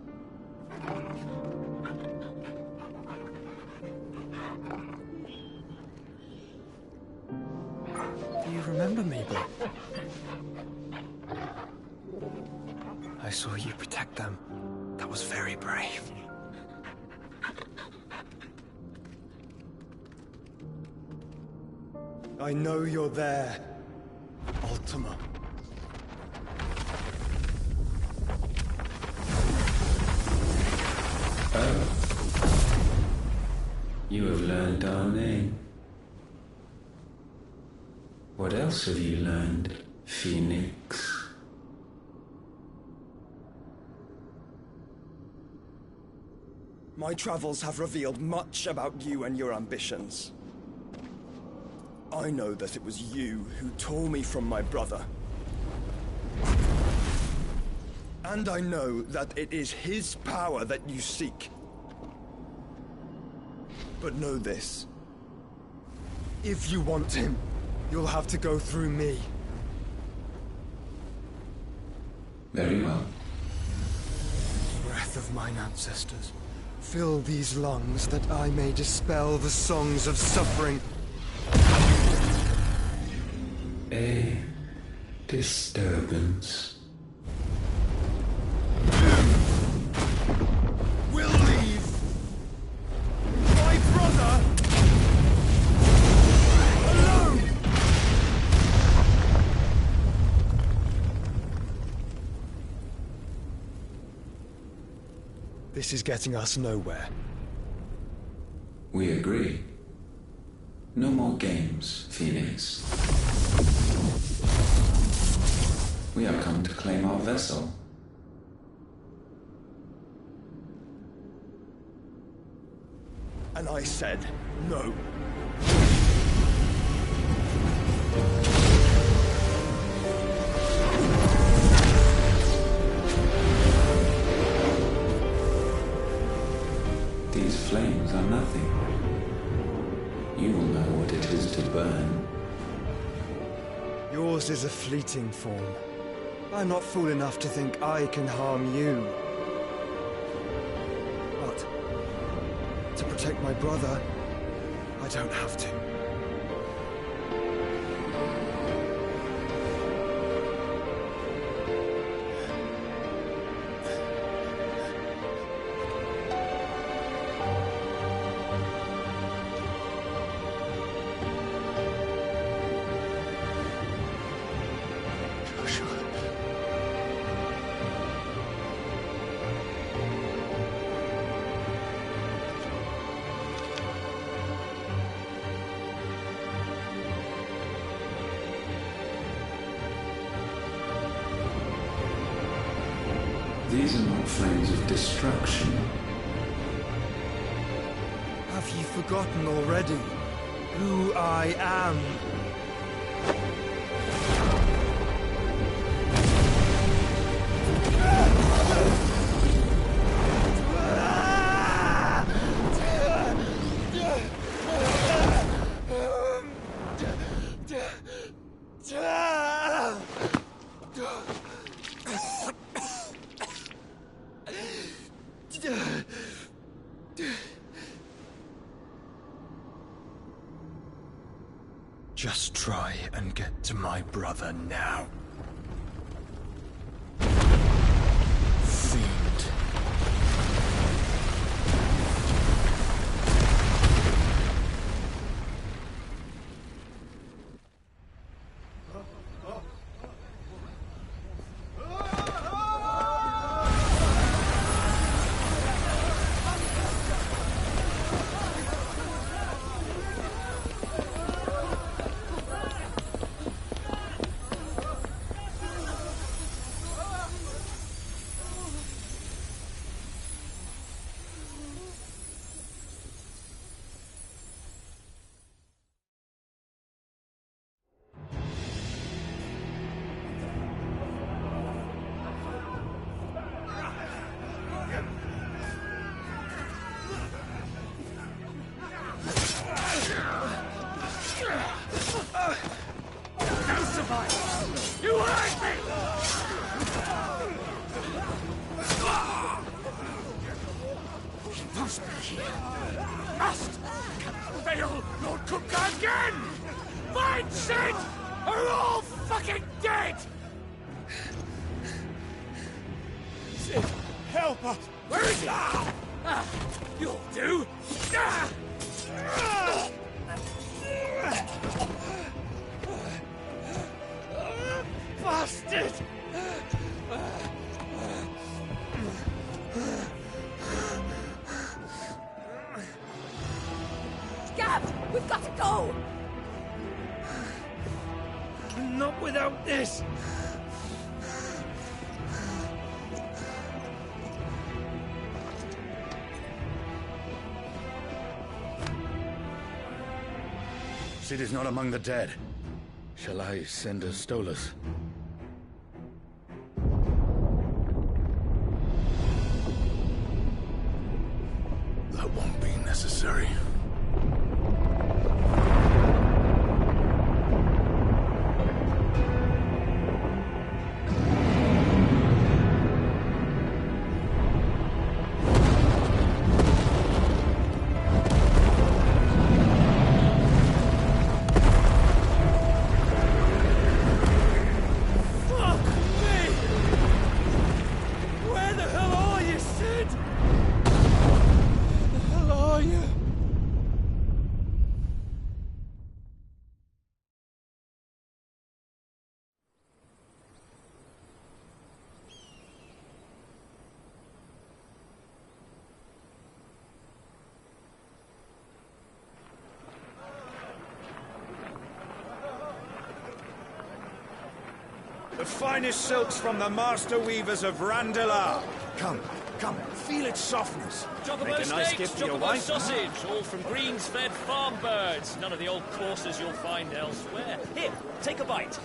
Do you remember me, boy? I saw you protect them. That was very brave. I know you're there, Ultima. You have learned our name. What else have you learned, Phoenix? My travels have revealed much about you and your ambitions. I know that it was you who tore me from my brother. And I know that it is his power that you seek. But know this. If you want him, you'll have to go through me. Very well. Breath of mine ancestors, fill these lungs that I may dispel the songs of suffering. A disturbance. We'll leave. My brother alone. This is getting us nowhere. We agree. No more games, Phoenix. We have come to claim our vessel. And I said no. These flames are nothing. You will know what it is to burn. Yours is a fleeting form. I'm not fool enough to think I can harm you. But to protect my brother, I don't have to. These are not flames of destruction. Have you forgotten already who I am? Just try and get to my brother now. Fiend. help us! Where is he? You'll do! Bastard! Gab, we've got to go! Not without this! Cid is not among the dead. Shall I send a Stolas? That won't be necessary. Fuck me! Where the hell are you, Sid? Where the hell are you? The finest silks from the master weavers of Randalar. Come, feel its softness. Chocobo Make a nice steaks, gift for your chocobo wife. sausage, all from greens-fed farm birds. None of the old courses you'll find elsewhere. Here, take a bite.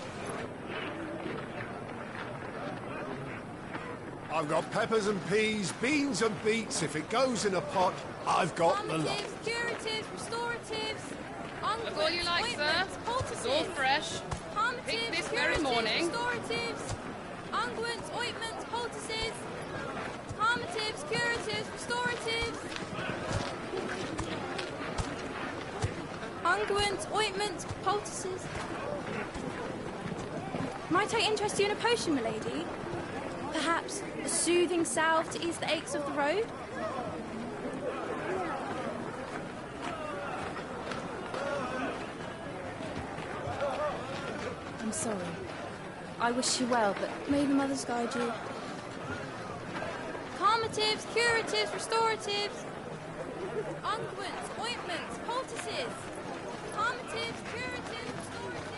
I've got peppers and peas, beans and beets. If it goes in a pot, I've got the lot. Calmatives, curatives, restoratives, Look all you like, sir. It's all fresh. Picked this very morning. restoratives, unguents, ointments, poultices, calmatives, curatives, restoratives, unguents, ointments, poultices. Might I interest you in a potion, milady? Perhaps a soothing salve to ease the aches of the road? I'm sorry. I wish you well, but may the mothers guide you. Calmatives, curatives, restoratives, unguents, ointments, poultices. Calmatives, curatives, restoratives.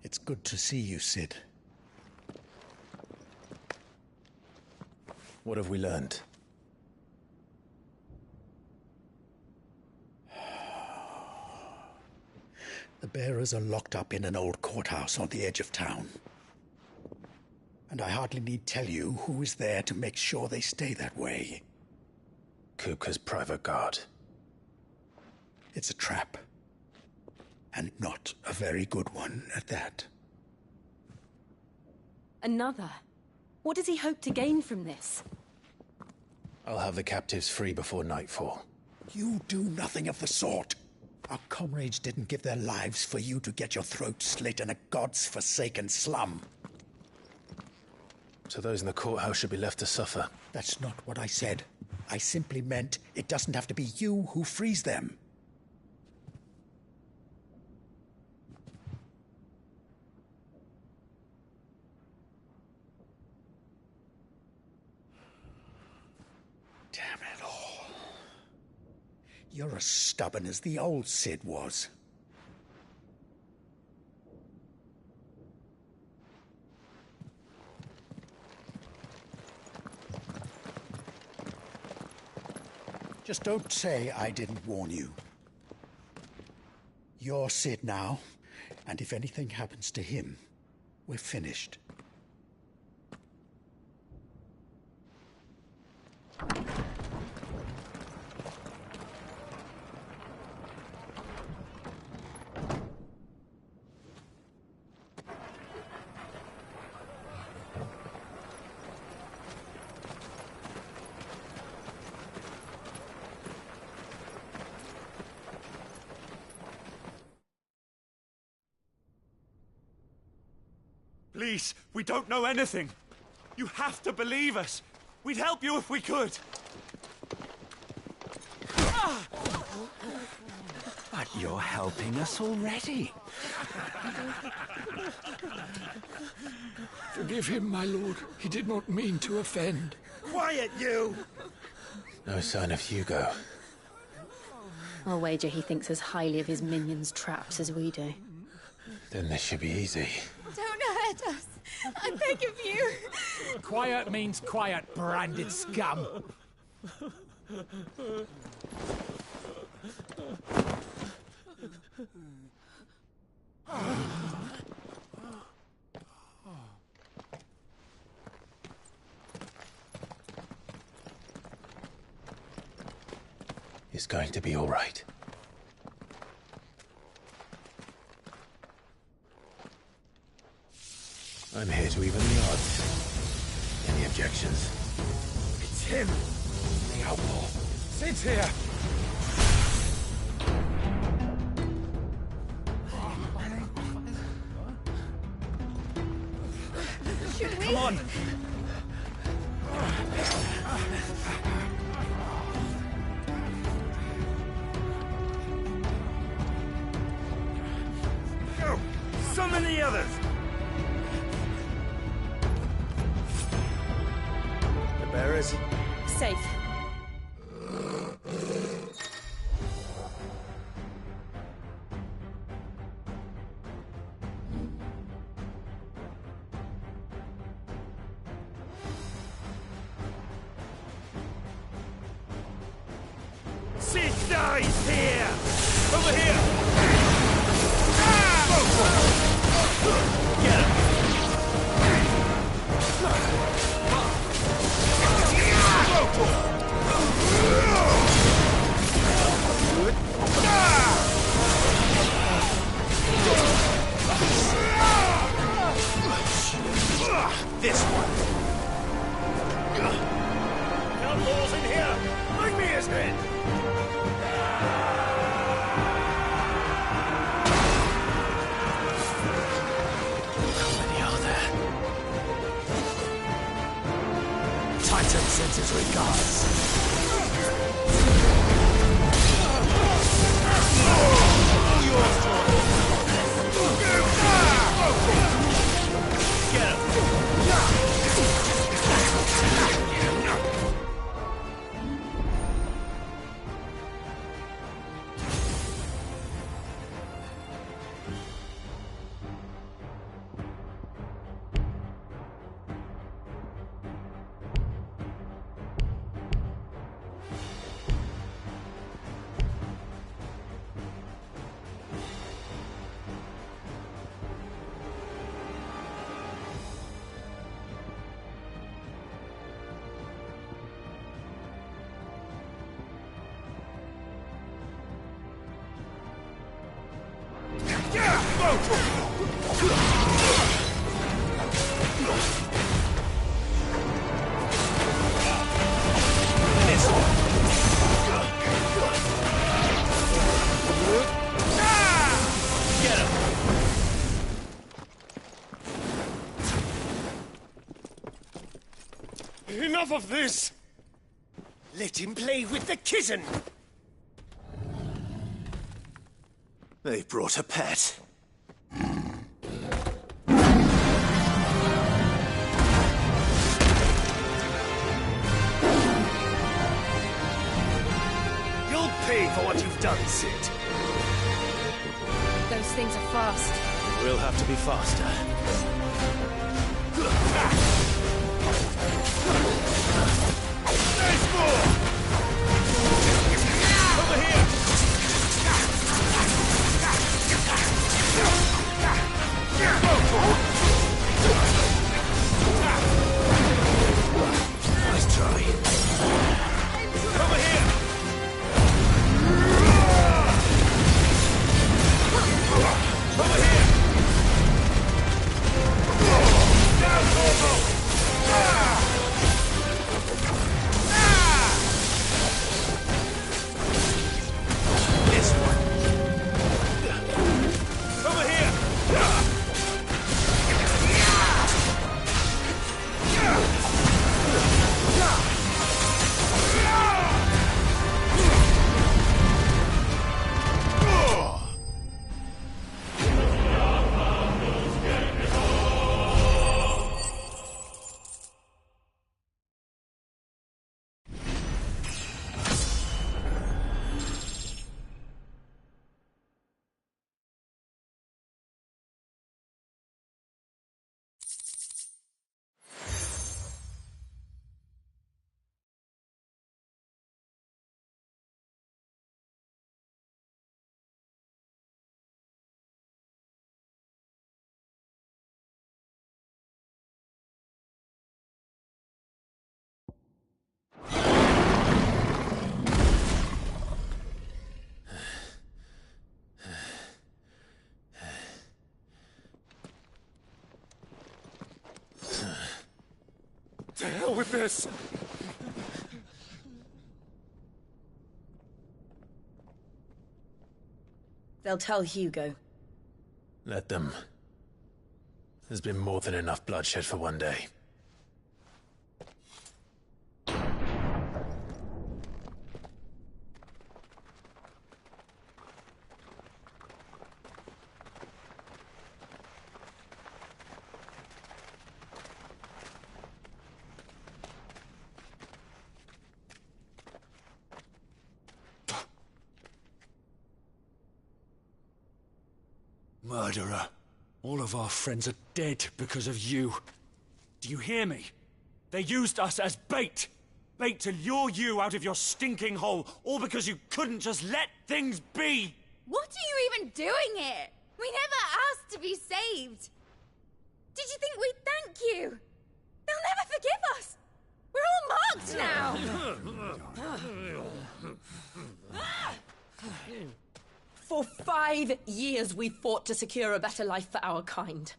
It's good to see you, Cid. What have we learned? The bearers are locked up in an old courthouse on the edge of town. And I hardly need tell you who is there to make sure they stay that way. Kupka's private guard. It's a trap. And not a very good one at that. Another? What does he hope to gain from this? I'll have the captives free before nightfall. You do nothing of the sort. Our comrades didn't give their lives for you to get your throat slit in a god's forsaken slum. So those in the courthouse should be left to suffer. That's not what I said. I simply meant it doesn't have to be you who frees them. Damn it all. You're as stubborn as the old Cid was. Just don't say I didn't warn you. You're Cid now, and if anything happens to him, we're finished. Please, we don't know anything. You have to believe us. We'd help you if we could. But you're helping us already. Forgive him, my lord. He did not mean to offend. Quiet, you! No sign of Hugo. I'll wager he thinks as highly of his minions' traps as we do. Then this should be easy. Don't hurt us. I beg of you. Quiet means quiet, branded scum. It's going to be all right. I'm here to even the odds. Any objections? It's him! The outlaw. Sit here! Should we? Come on! Go! Summon the others! The bearers? Safe. Sid dies here! Over here! Get him! This one! Outlaws in here! Bring me his head! Titan sends his regards. Get him! Enough of this! Let him play with the kitten! They've brought a pet. You'll pay for what you've done, Sid. Those things are fast. We'll have to be faster. There's more! Over here! Nice try. Over here! Over here! To hell with this! They'll tell Hugo. Let them. There's been more than enough bloodshed for one day. Murderer. All of our friends are dead because of you. Do you hear me? They used us as bait. Bait to lure you out of your stinking hole, all because you couldn't just let things be. What are you even doing here? We never asked to be saved. Did you think we'd thank you? They'll never forgive us. We're all marked now. For 5 years we fought to secure a better life for our kind.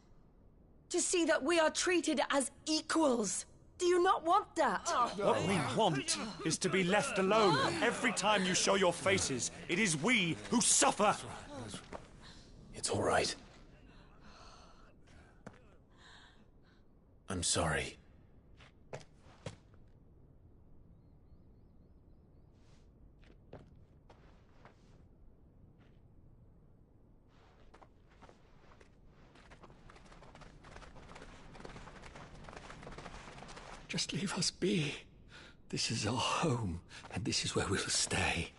To see that we are treated as equals. Do you not want that? What we want is to be left alone. Every time you show your faces, it is we who suffer. It's all right. I'm sorry. Just leave us be. This is our home, and this is where we'll stay.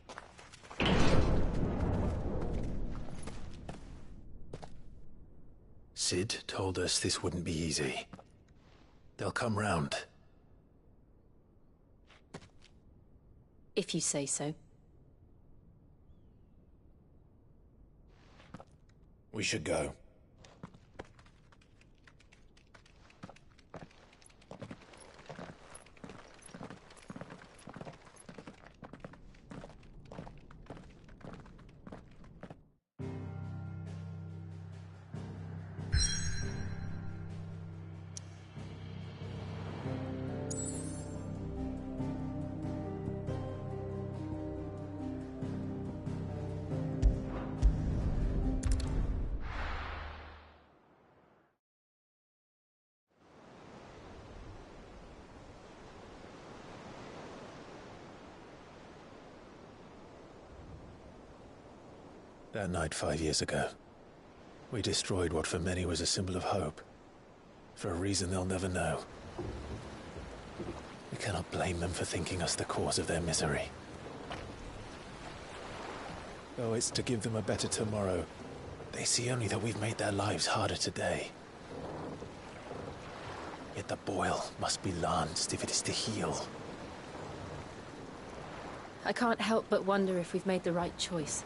Sid told us this wouldn't be easy. They'll come round. If you say so. We should go. That night 5 years ago, we destroyed what for many was a symbol of hope. For a reason they'll never know. We cannot blame them for thinking us the cause of their misery. Though it's to give them a better tomorrow, they see only that we've made their lives harder today. Yet the boil must be lanced if it is to heal. I can't help but wonder if we've made the right choice.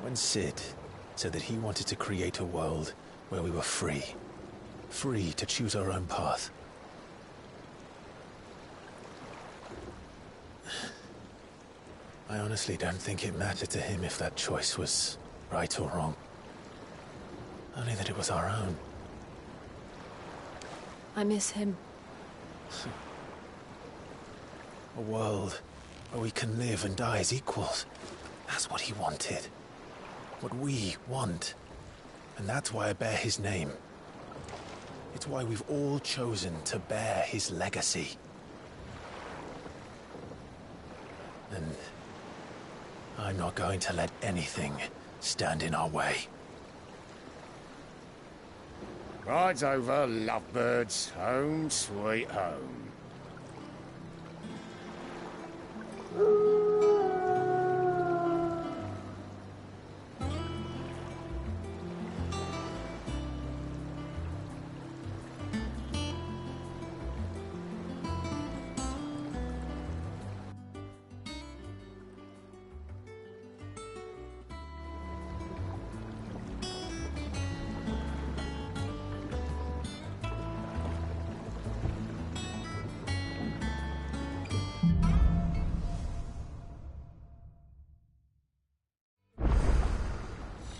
When Sid said that he wanted to create a world where we were free. Free to choose our own path. I honestly don't think it mattered to him if that choice was right or wrong. Only that it was our own. I miss him. A world where we can live and die as equals. That's what he wanted. What we want. And that's why I bear his name. It's why we've all chosen to bear his legacy. And I'm not going to let anything stand in our way. Rides over, lovebirds. Home, sweet home.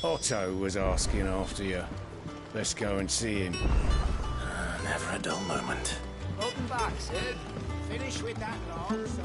Otto was asking after you. Let's go and see him. Never a dull moment. Welcome back, Sid. Finish with that log, so...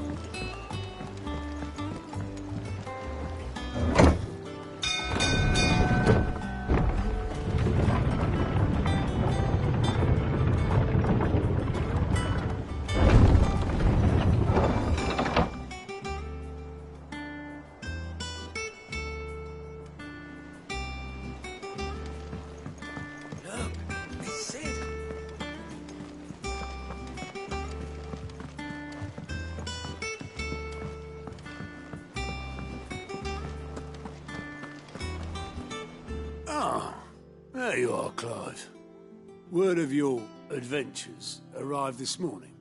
Ah, there you are, Clive. Word of your adventures arrived this morning.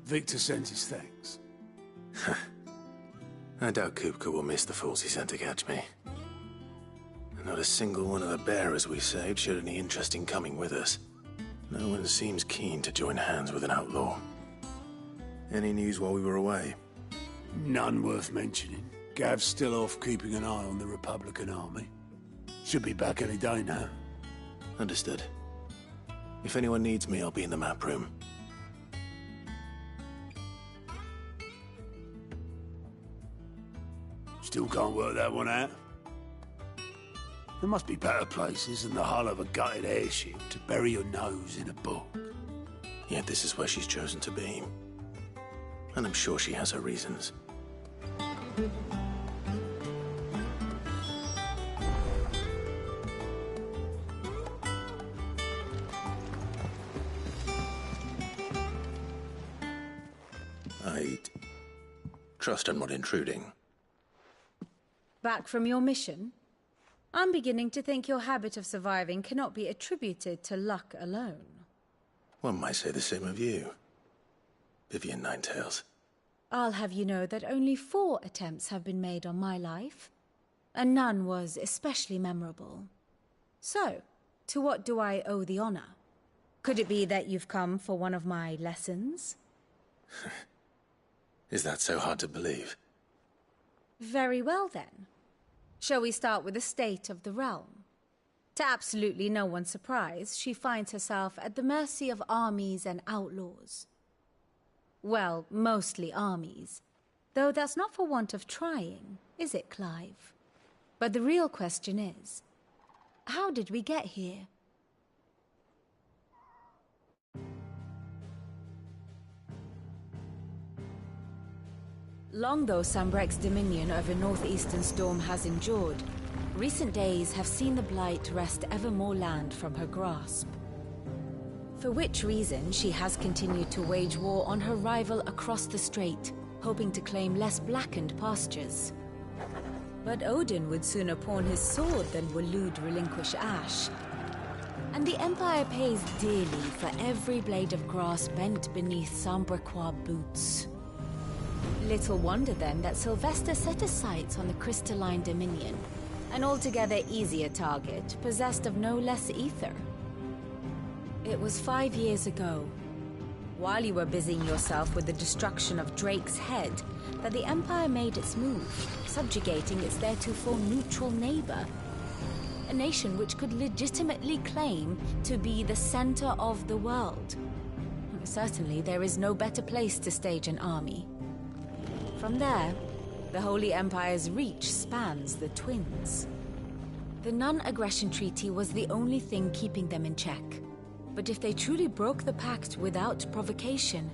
Victor sent his thanks. I doubt Kupka will miss the fools he sent to catch me. Not a single one of the bearers we saved showed any interest in coming with us. No one seems keen to join hands with an outlaw. Any news while we were away? None worth mentioning. Gav's still off keeping an eye on the Republican army. Should be back any day now. Understood. If anyone needs me, I'll be in the map room. Still can't work that one out. There must be better places than the hull of a gutted airship to bury your nose in a book. Yet this is where she's chosen to be. And I'm sure she has her reasons. I trust I'm not intruding. Back from your mission? I'm beginning to think your habit of surviving cannot be attributed to luck alone. One might say the same of you, Vivian Ninetails. I'll have you know that only 4 attempts have been made on my life, and none was especially memorable. So, to what do I owe the honor? Could it be that you've come for one of my lessons? Is that so hard to believe? Very well, then. Shall we start with the state of the realm? To absolutely no one's surprise, she finds herself at the mercy of armies and outlaws. Well, mostly armies. Though that's not for want of trying, is it, Clive? But the real question is, how did we get here? Long though Sambrek's dominion over northeastern Storm has endured, recent days have seen the Blight wrest ever more land from her grasp. For which reason she has continued to wage war on her rival across the strait, hoping to claim less blackened pastures. But Odin would sooner pawn his sword than Waloed relinquish Ash. And the Empire pays dearly for every blade of grass bent beneath Sambrequois boots. Little wonder then that Sylvester set his sights on the crystalline dominion, an altogether easier target, possessed of no less ether. It was 5 years ago, while you were busying yourself with the destruction of Drake's head, that the Empire made its move, subjugating its theretofore neutral neighbor. A nation which could legitimately claim to be the center of the world. Certainly, there is no better place to stage an army. From there, the Holy Empire's reach spans the Twins. The non-aggression treaty was the only thing keeping them in check. But if they truly broke the pact without provocation,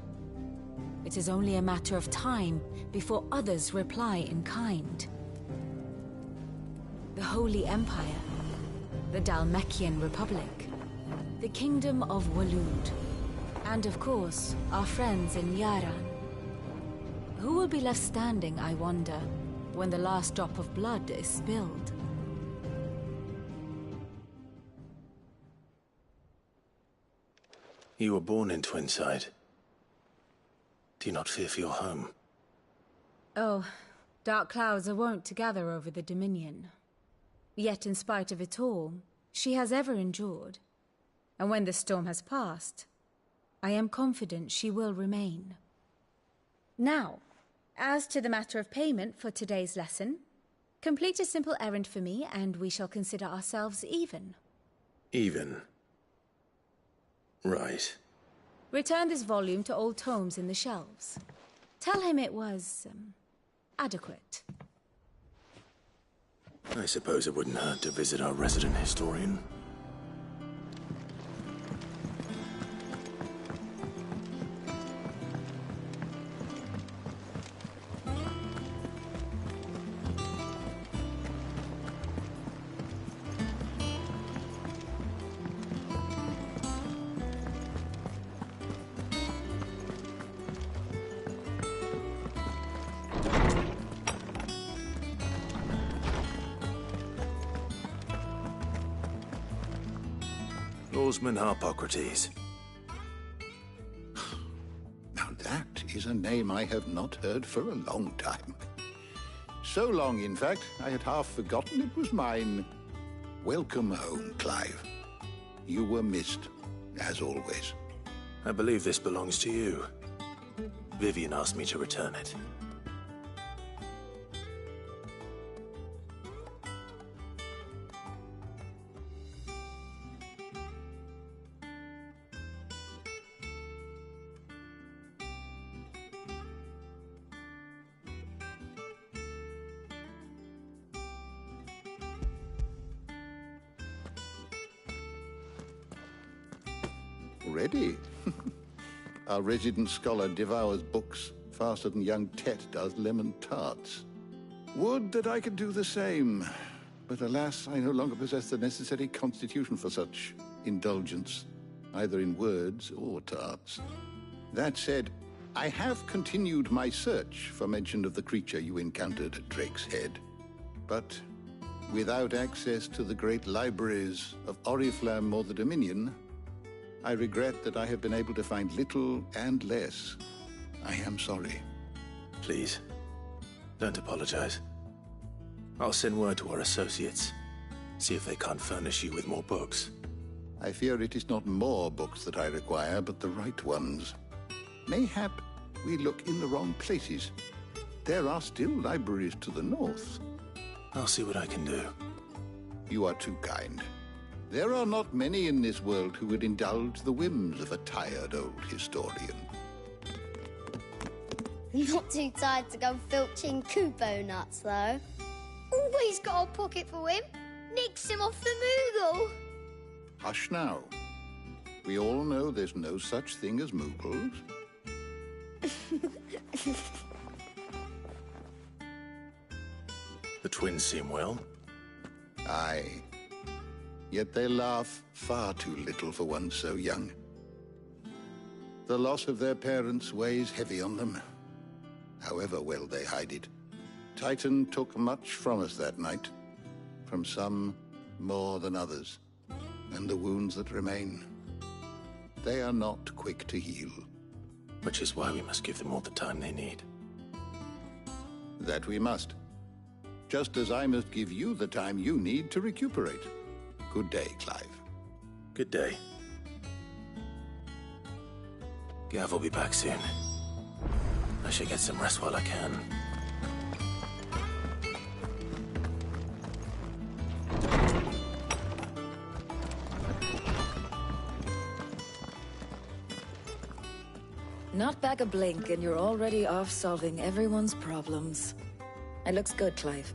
it is only a matter of time before others reply in kind. The Holy Empire, the Dhalmekian Republic, the Kingdom of Waloed, and of course, our friends in Yaran. Who will be left standing, I wonder, when the last drop of blood is spilled? You were born in Twinside. Do you not fear for your home? Oh, dark clouds are wont to gather over the Dominion. Yet in spite of it all, she has ever endured. And when the storm has passed, I am confident she will remain. Now, as to the matter of payment for today's lesson, complete a simple errand for me and we shall consider ourselves even. Even? Right. Return this volume to old tomes in the shelves. Tell him it was, adequate. I suppose it wouldn't hurt to visit our resident historian. Lawsman Harpocrates. Now that is a name I have not heard for a long time. So long, in fact, I had half forgotten it was mine. Welcome home, Clive. You were missed, as always. I believe this belongs to you. Vivian asked me to return it. Ready? Our resident scholar devours books faster than young Tet does lemon tarts. Would that I could do the same. But alas, I no longer possess the necessary constitution for such indulgence, either in words or tarts. That said, I have continued my search for mention of the creature you encountered at Drake's Head. But without access to the great libraries of Oriflamme or the Dominion, I regret that I have been able to find little and less. I am sorry. Please, don't apologize. I'll send word to our associates. See if they can't furnish you with more books. I fear it is not more books that I require, but the right ones. Mayhap we look in the wrong places. There are still libraries to the north. I'll see what I can do. You are too kind. There are not many in this world who would indulge the whims of a tired old historian. Not too tired to go filching Kubo nuts, though. Always got a pocket for him. Nicks him off the Moogle. Hush now. We all know there's no such thing as Moogles. The twins seem well. Aye. Yet they laugh far too little for one so young. The loss of their parents weighs heavy on them, however well they hide it. Titan took much from us that night, from some more than others, and the wounds that remain, they are not quick to heal. Which is why we must give them all the time they need. That we must. Just as I must give you the time you need to recuperate. Good day, Clive. Good day. Gav will be back soon. I should get some rest while I can. Not back a blink and you're already off solving everyone's problems. It looks good, Clive.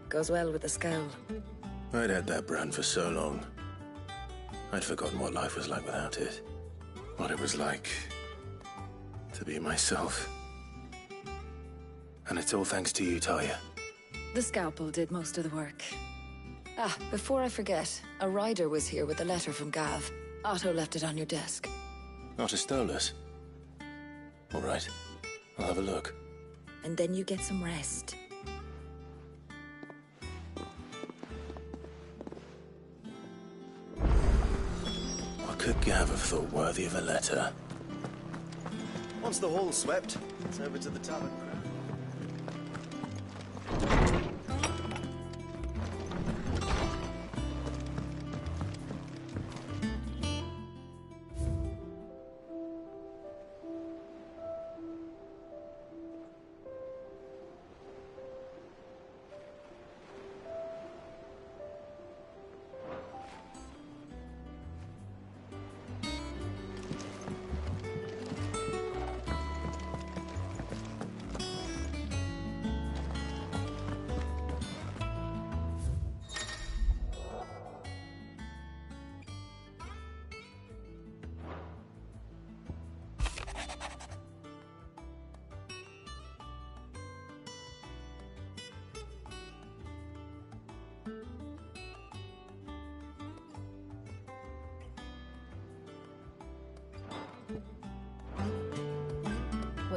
Goes well with the scowl. I'd had that brand for so long. I'd forgotten what life was like without it. What it was like to be myself. And it's all thanks to you, Talia. The scalpel did most of the work. Ah, before I forget, a rider was here with a letter from Gav. Otto left it on your desk. Not a stolus. All right, I'll have a look. And then you get some rest. What could Gav have thought worthy of a letter? Once the hall's swept, it's over to the tavern.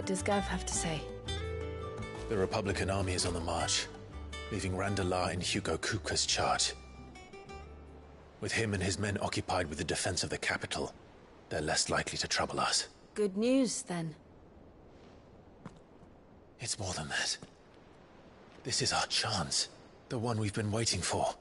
What does Gav have to say? The Republican army is on the march, leaving Randalar in Hugo Kupka's charge. With him and his men occupied with the defense of the capital, they're less likely to trouble us. Good news, then. It's more than that. This is our chance. The one we've been waiting for.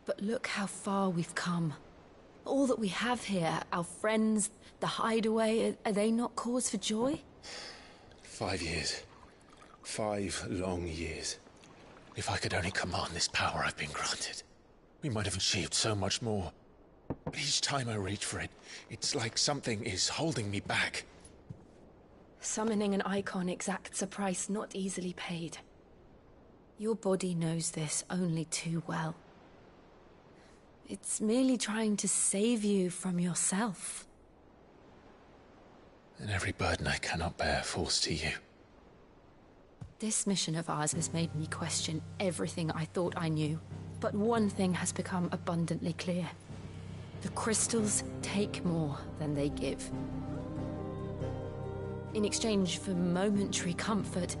But look how far we've come. All that we have here, our friends, the hideaway, are they not cause for joy? 5 years. 5 long years. If I could only command this power I've been granted, we might have achieved so much more. But each time I reach for it, it's like something is holding me back. Summoning an icon exacts a price not easily paid. Your body knows this only too well. It's merely trying to save you from yourself. And every burden I cannot bear falls to you. This mission of ours has made me question everything I thought I knew. But one thing has become abundantly clear. The crystals take more than they give. In exchange for momentary comfort,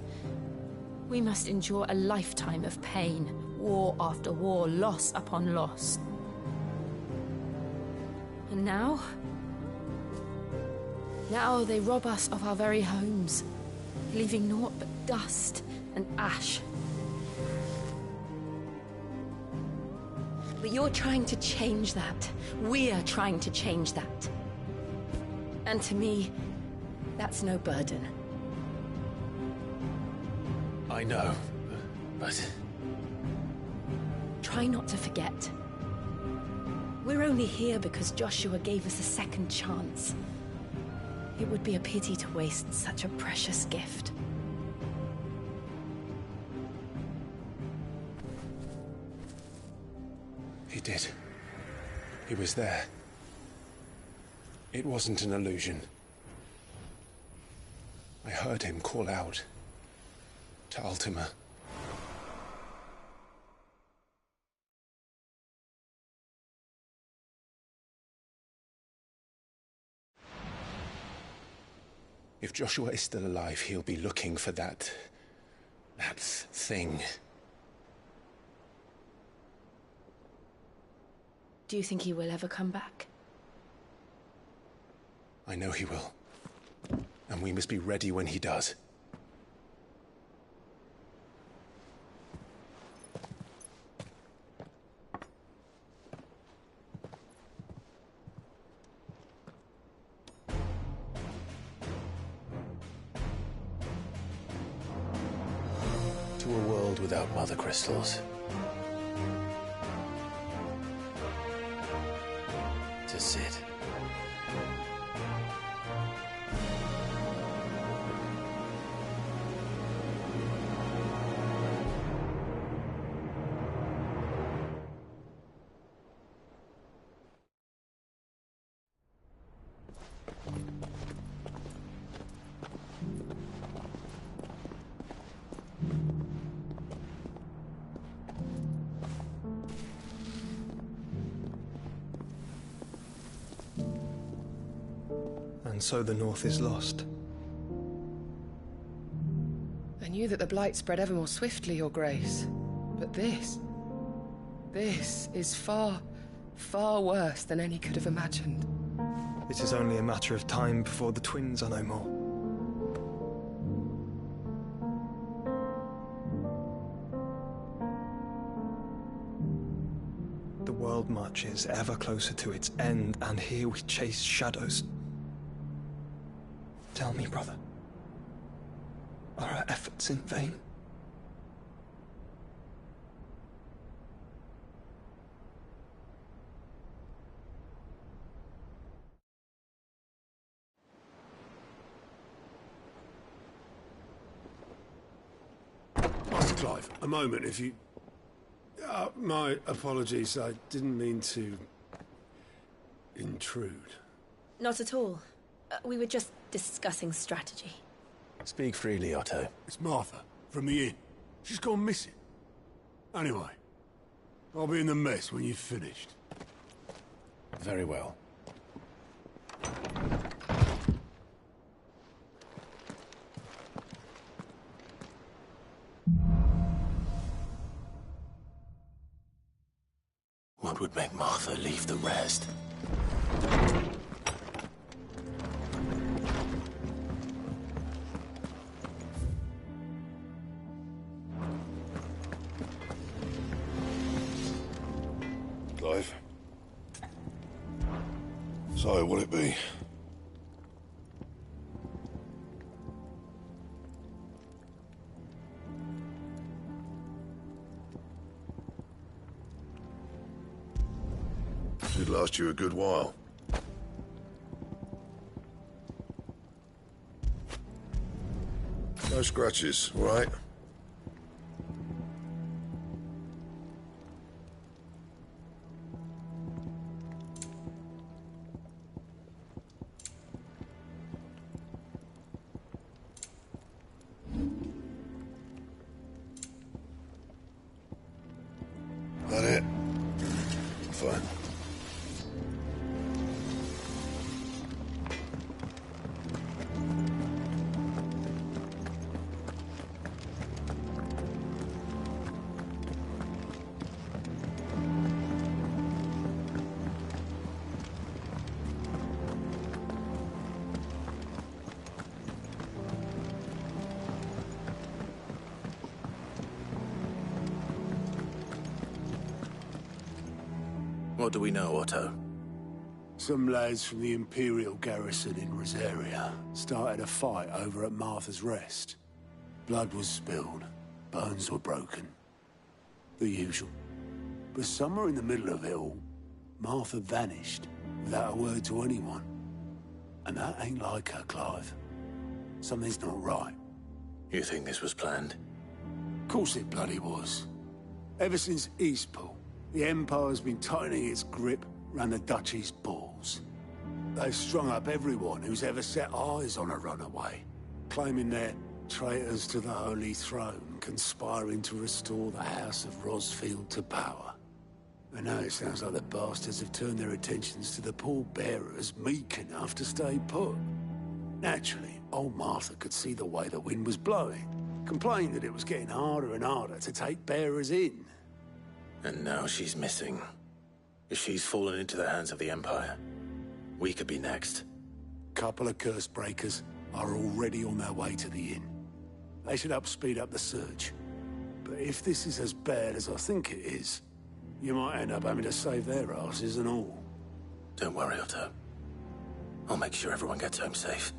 we must endure a lifetime of pain, war after war, loss upon loss. And now they rob us of our very homes, leaving naught but dust and ash. But you're trying to change that. We're trying to change that. And to me, that's no burden. I know, but... Try not to forget. We're only here because Joshua gave us a second chance. It would be a pity to waste such a precious gift. He did. He was there. It wasn't an illusion. I heard him call out to Ultima. If Joshua is still alive, he'll be looking for that thing. Do you think he will ever come back? I know he will. And we must be ready when he does. To a world without mother crystals. To Sid. And so the North is lost. I knew that the Blight spread ever more swiftly, Your Grace. But this is far, far worse than any could have imagined. It is only a matter of time before the twins are no more. The world marches ever closer to its end, and here we chase shadows. Tell me, brother, are our efforts in vain? Master Clive, a moment, if you... my apologies, I didn't mean to... intrude. Not at all. We were just discussing strategy. Speak freely, Otto. It's Martha, from the inn. She's gone missing. Anyway, I'll be in the mess when you've finished. Very well. What would make Martha leave the rest? Clive. So, what'll it be? Should last you a good while. No scratches, all right? That it? Fine. What do we know, Otto? Some lads from the Imperial garrison in Rosaria started a fight over at Martha's Rest. Blood was spilled, bones were broken. The usual. But somewhere in the middle of it all, Martha vanished without a word to anyone. And that ain't like her, Clive. Something's not right. You think this was planned? Of course it bloody was. Ever since Eastpool, the Empire's been tightening its grip round the Duchy's balls. They've strung up everyone who's ever set eyes on a runaway, claiming they're traitors to the Holy Throne, conspiring to restore the House of Rosfield to power. And now it sounds like the bastards have turned their attentions to the pallbearers meek enough to stay put. Naturally, old Martha could see the way the wind was blowing, complained that it was getting harder and harder to take bearers in. And now she's missing. If she's fallen into the hands of the Empire, we could be next. Couple of curse breakers are already on their way to the inn. They should help speed up the search. But if this is as bad as I think it is, you might end up having to save their asses and all. Don't worry, Otto. I'll make sure everyone gets home safe.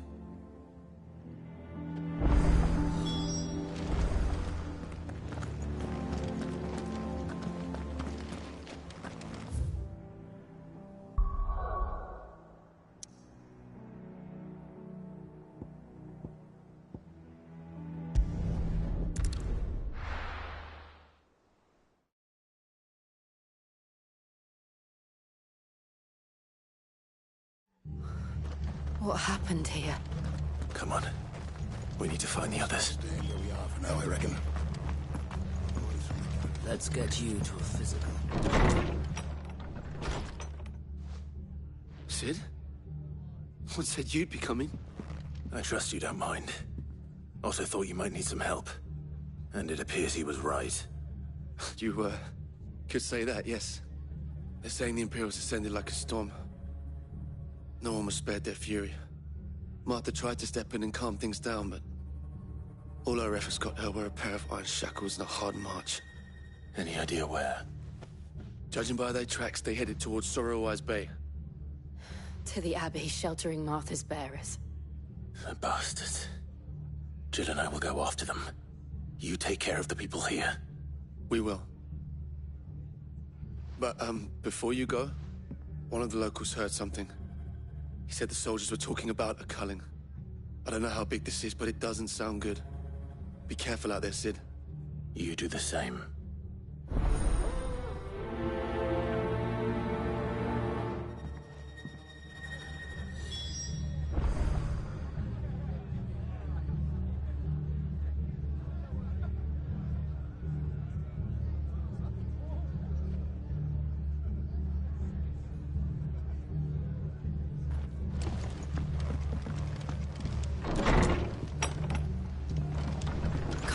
What happened here? Come on. We need to find the others. Staying where we are for now, I reckon. Let's get you to a physical. Sid? What said you'd be coming? I trust you don't mind. Also thought you might need some help. And it appears he was right. You, could say that, yes. They're saying the Imperials ascended like a storm. No one was spared their fury. Martha tried to step in and calm things down, but all her efforts got her were a pair of iron shackles and a hard march. Any idea where? Judging by their tracks, they headed towards Sorrowwise Bay. To the Abbey sheltering Martha's bearers. The bastards. Jill and I will go after them. You take care of the people here. We will. But, before you go, one of the locals heard something. He said the soldiers were talking about a culling. I don't know how big this is, but it doesn't sound good. Be careful out there, Sid. You do the same.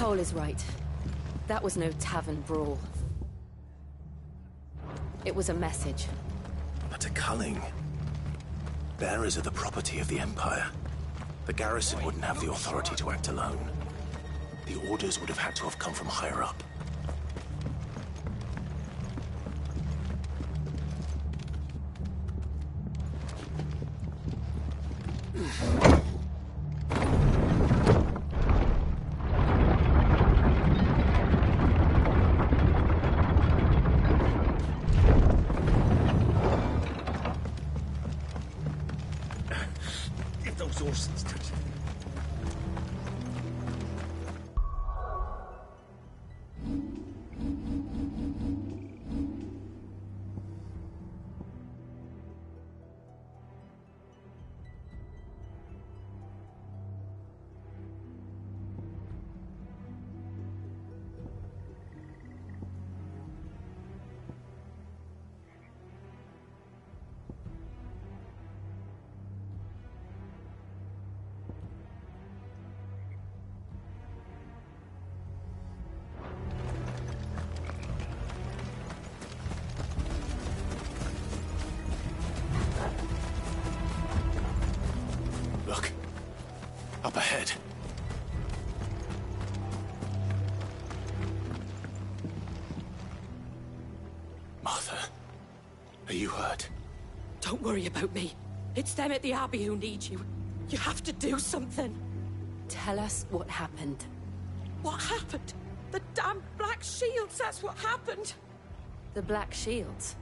Cole is right. That was no tavern brawl. It was a message. But a culling. Bearers are the property of the Empire. The garrison wouldn't have the authority to act alone. The orders would have had to have come from higher up. If those horses touch it. Look. Up ahead. Martha, are you hurt? Don't worry about me. It's them at the Abbey who need you. You have to do something. Tell us what happened. What happened? The damn Black Shields, that's what happened. The Black Shields?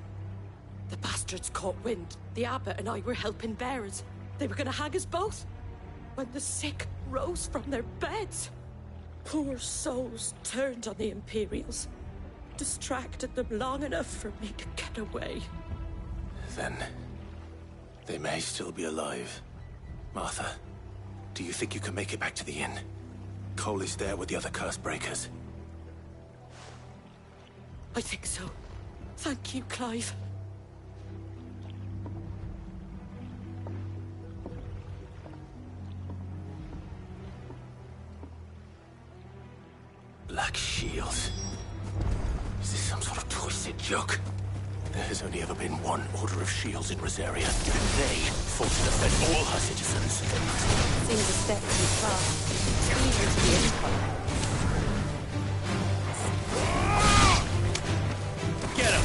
The bastards caught wind. The abbot and I were helping bearers. They were gonna hang us both. When the sick rose from their beds. Poor souls turned on the Imperials. Distracted them long enough for me to get away. Then... they may still be alive. Martha, do you think you can make it back to the inn? Cole is there with the other curse breakers. I think so. Thank you, Clive. Black Shields. Is this some sort of twisted joke? There has only ever been one Order of Shields in Rosaria, and they fought to defend all her citizens. Seems a step too far. Even to the Empire. Get him!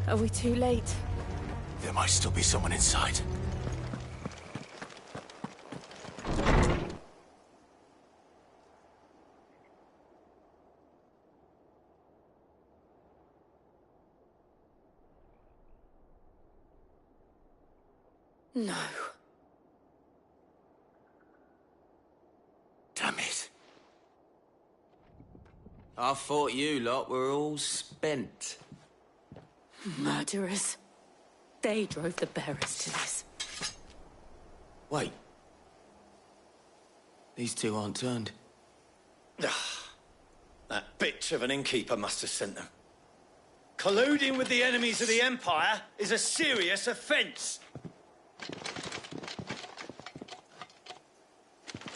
Are we too late? There might still be someone inside. No. Damn it. I thought you lot were all spent. Murderers. They drove the bearers to this. Wait. These two aren't turned. That bitch of an innkeeper must have sent them. Colluding with the enemies of the Empire is a serious offence.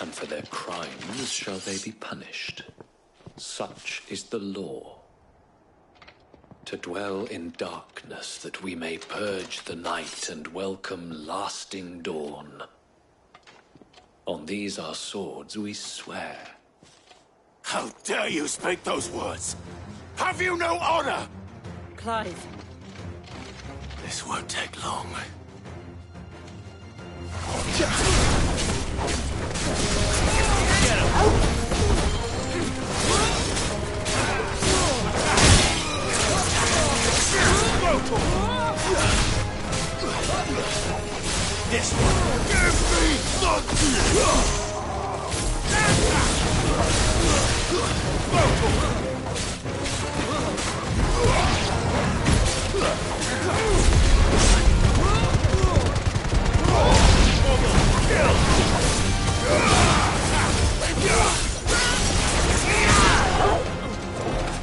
And for their crimes shall they be punished. Such is the law. To dwell in darkness that we may purge the night and welcome lasting dawn. On these our swords we swear. How dare you speak those words? Have you no honor? Clive. This won't take long. This one. Give me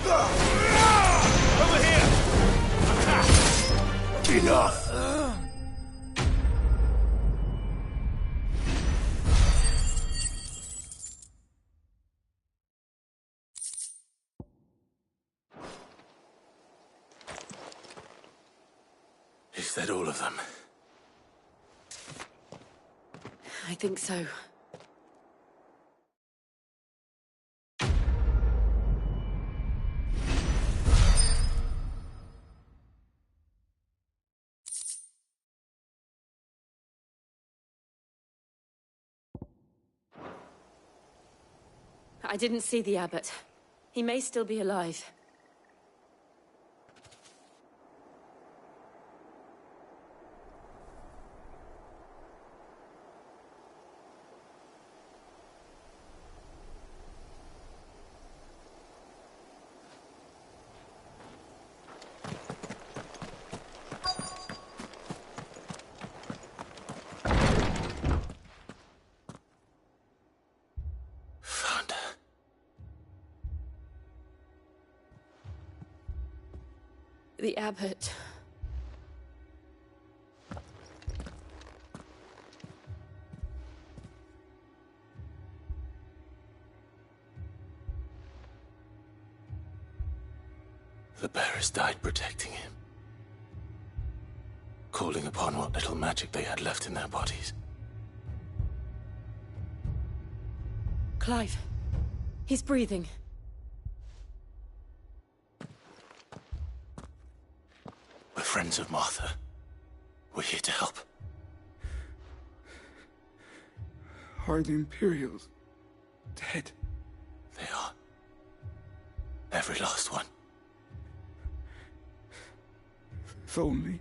the... Over here! Enough! Is that all of them? I think so. I didn't see the abbot. He may still be alive. The abbot. The bearers died protecting him. Calling upon what little magic they had left in their bodies. Clive. He's breathing. We're friends of Martha. We're here to help. Are the Imperials dead? They are. Every last one. If only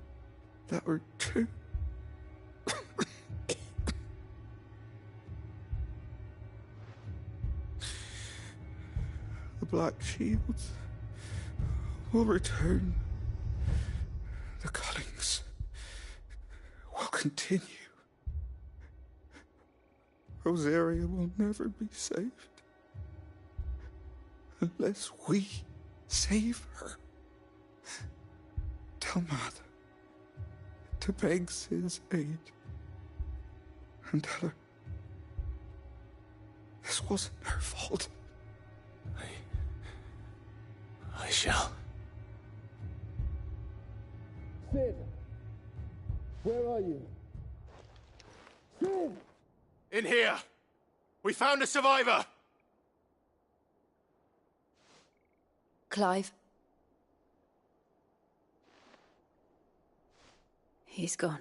that were true. The Black Shields will return. The cuttings will continue. Rosaria will never be saved unless we save her. Tell Mother to beg Sid's aid and tell her this wasn't her fault. I shall. Sid! Where are you? Sid! In here! We found a survivor! Clive. He's gone.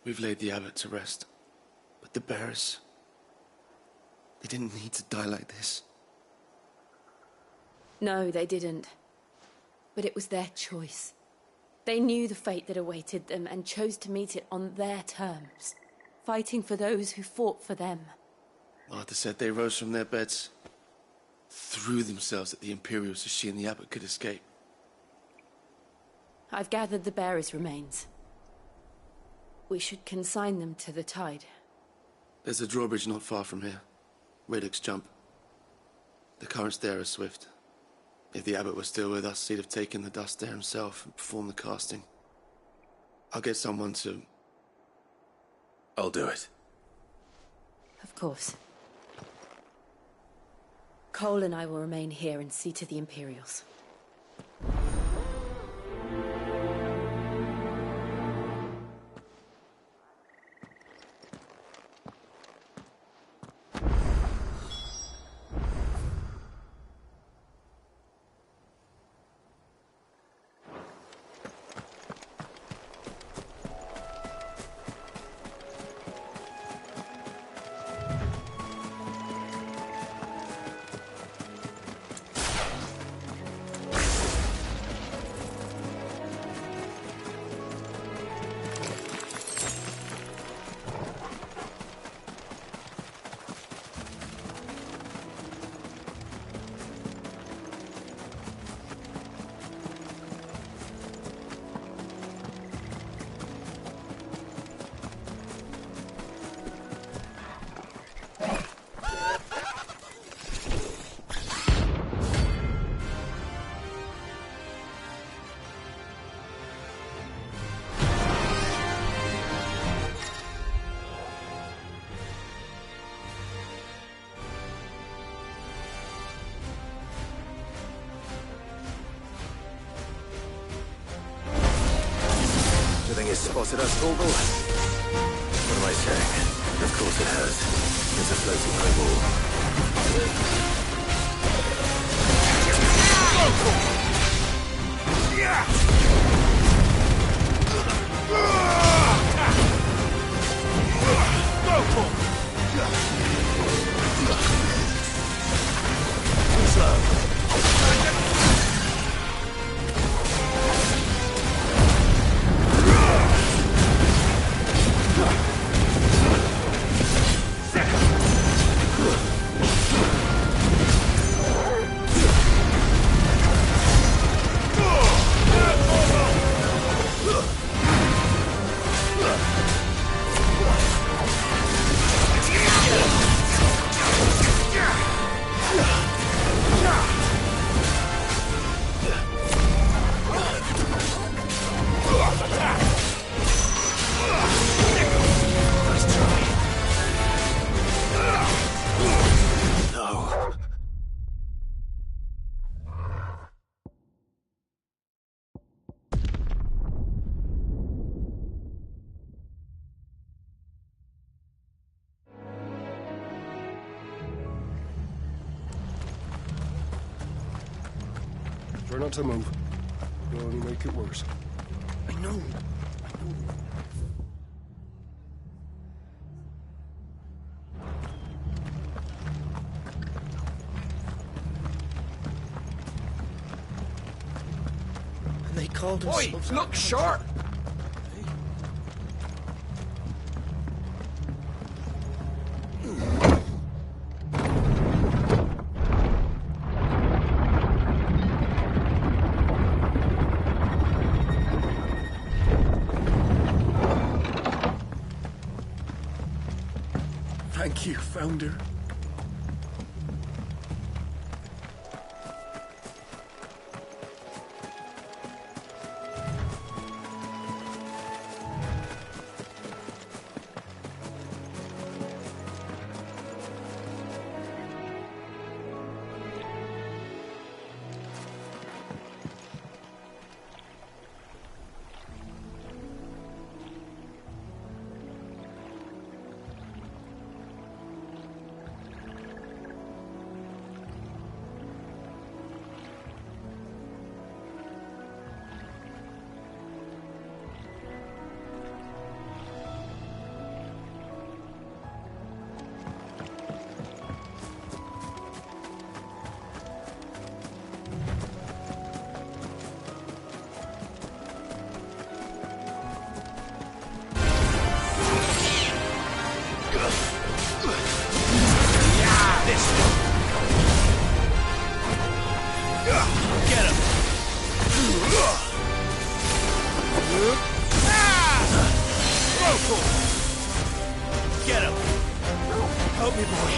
We've laid the abbot to rest. But the bearers... they didn't need to die like this. No, they didn't. but it was their choice. They knew the fate that awaited them and chose to meet it on their terms, fighting for those who fought for them. Martha said they rose from their beds, threw themselves at the Imperials so she and the Abbot could escape. I've gathered the bearers' remains. We should consign them to the tide. There's a drawbridge not far from here. Radix Jump. The currents there are swift. If the Abbot was still with us, he'd have taken the dust there himself and performed the casting. I'll get someone to... I'll do it. Of course. Cole and I will remain here and see to the Imperials. Spotted us, Orville? What am I saying? Of course it has. It's a floating Try not to move. You'll only make it worse. I know. And they called us... Oi, look sharp! Thank you, Founder. me, boy.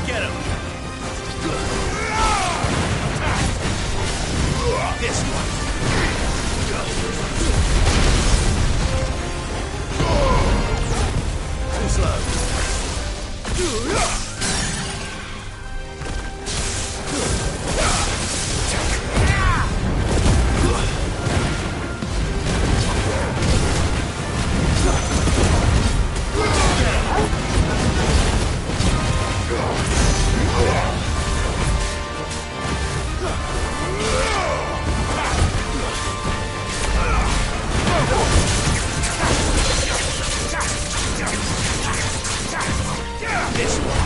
Get him! This one! Too slow. This one.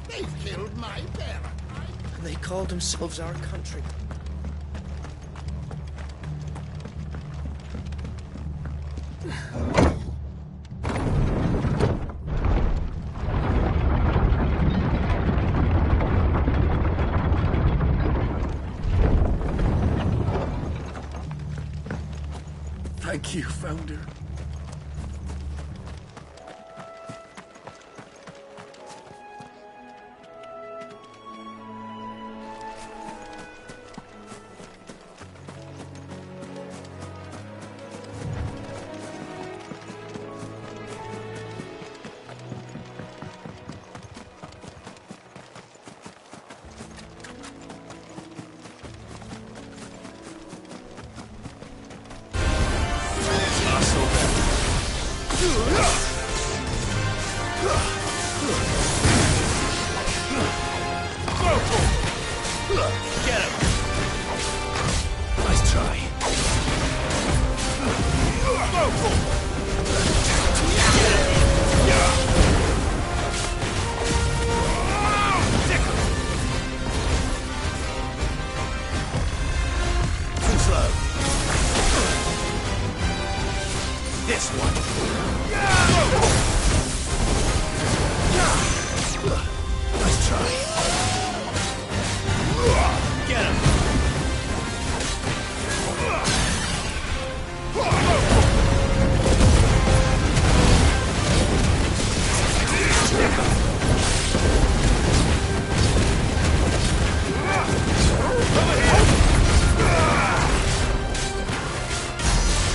They've killed my parent. And they called themselves our country. Thank you, Founder. Get him! Nice try. Too slow. This one. Nice try. Get him!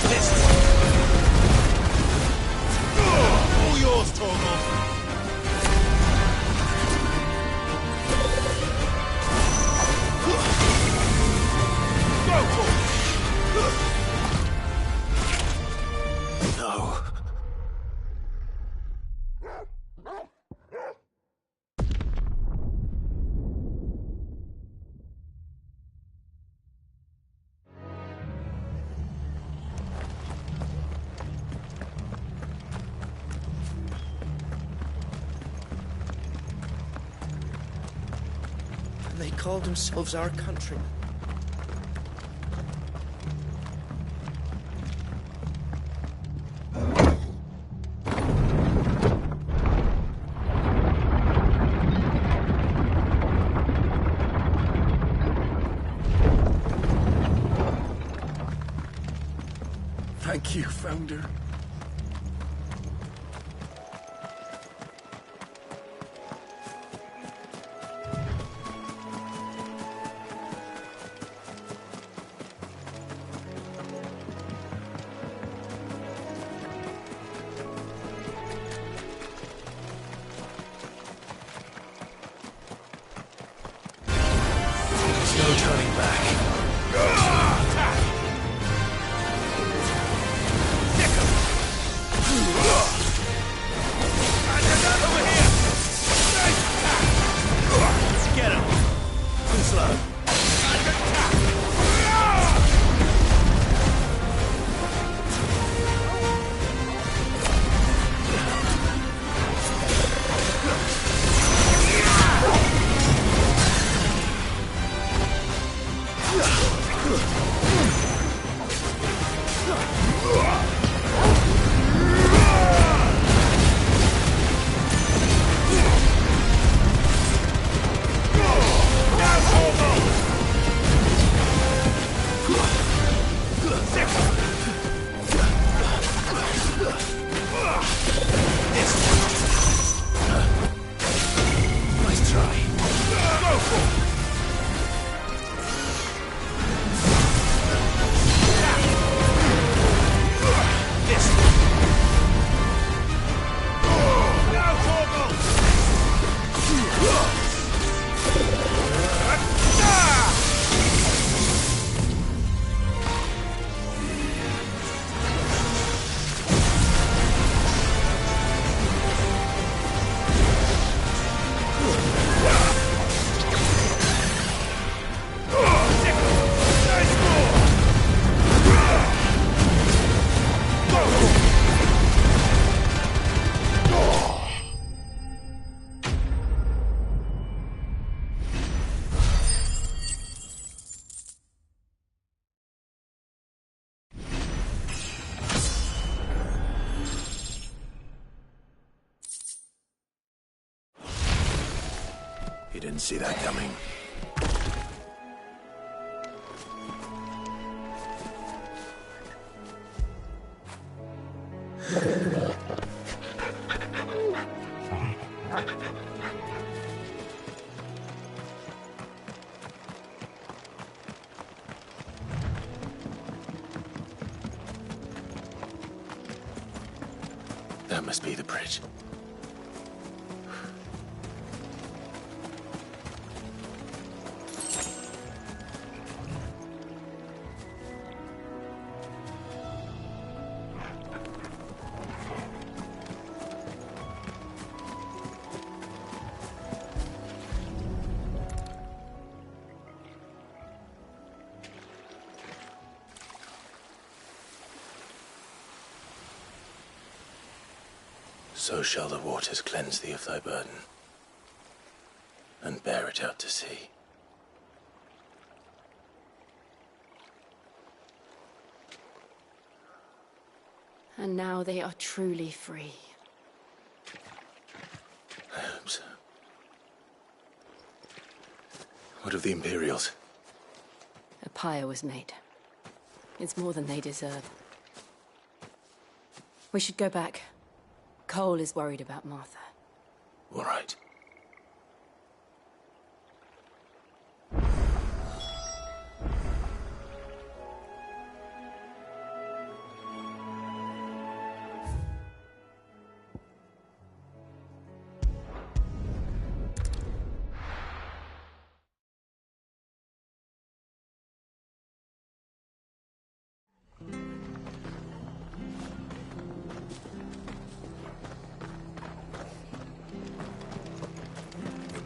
This one. All yours, Torgal. No. And they called themselves our country. Thank you, Founder. There's no turning back. Nick him! Nice try. Go for it. You didn't see that coming. That must be the bridge. So shall the waters cleanse thee of thy burden, and bear it out to sea. And now they are truly free. I hope so. What of the Imperials? A pyre was made. It's more than they deserve. We should go back. Cole is worried about Martha. All right.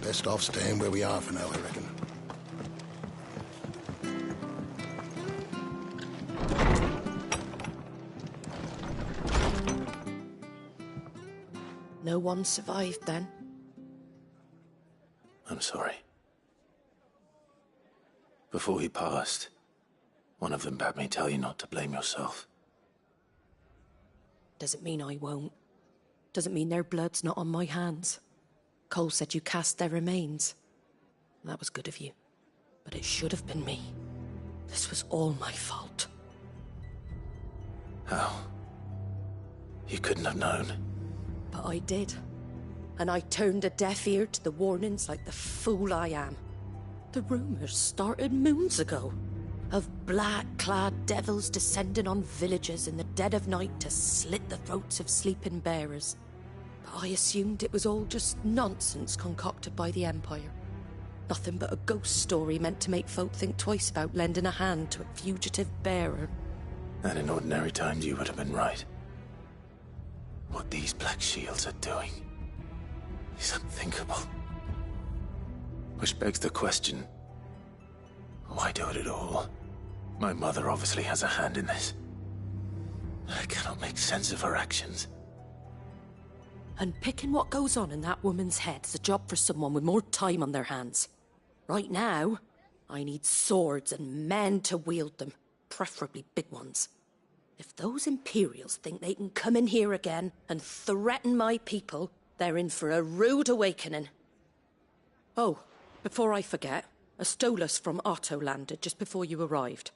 Best off staying where we are for now, I reckon. No one survived then? I'm sorry. Before he passed, one of them bade me tell you not to blame yourself. Doesn't mean I won't. Doesn't mean their blood's not on my hands. Cole said you cast their remains. That was good of you. But it should have been me. This was all my fault. How? You couldn't have known. But I did. And I turned a deaf ear to the warnings like the fool I am. The rumors started moons ago. Of black-clad devils descending on villages in the dead of night to slit the throats of sleeping bearers. But I assumed it was all just nonsense concocted by the Empire. Nothing but a ghost story meant to make folk think twice about lending a hand to a fugitive bearer. And in ordinary times you would have been right. What these Black Shields are doing is unthinkable. Which begs the question, why do it at all? My mother obviously has a hand in this. I cannot make sense of her actions. And picking what goes on in that woman's head is a job for someone with more time on their hands. Right now, I need swords and men to wield them, preferably big ones. If those Imperials think they can come in here again and threaten my people, they're in for a rude awakening. Oh, before I forget, a Stolas from Otto landed just before you arrived.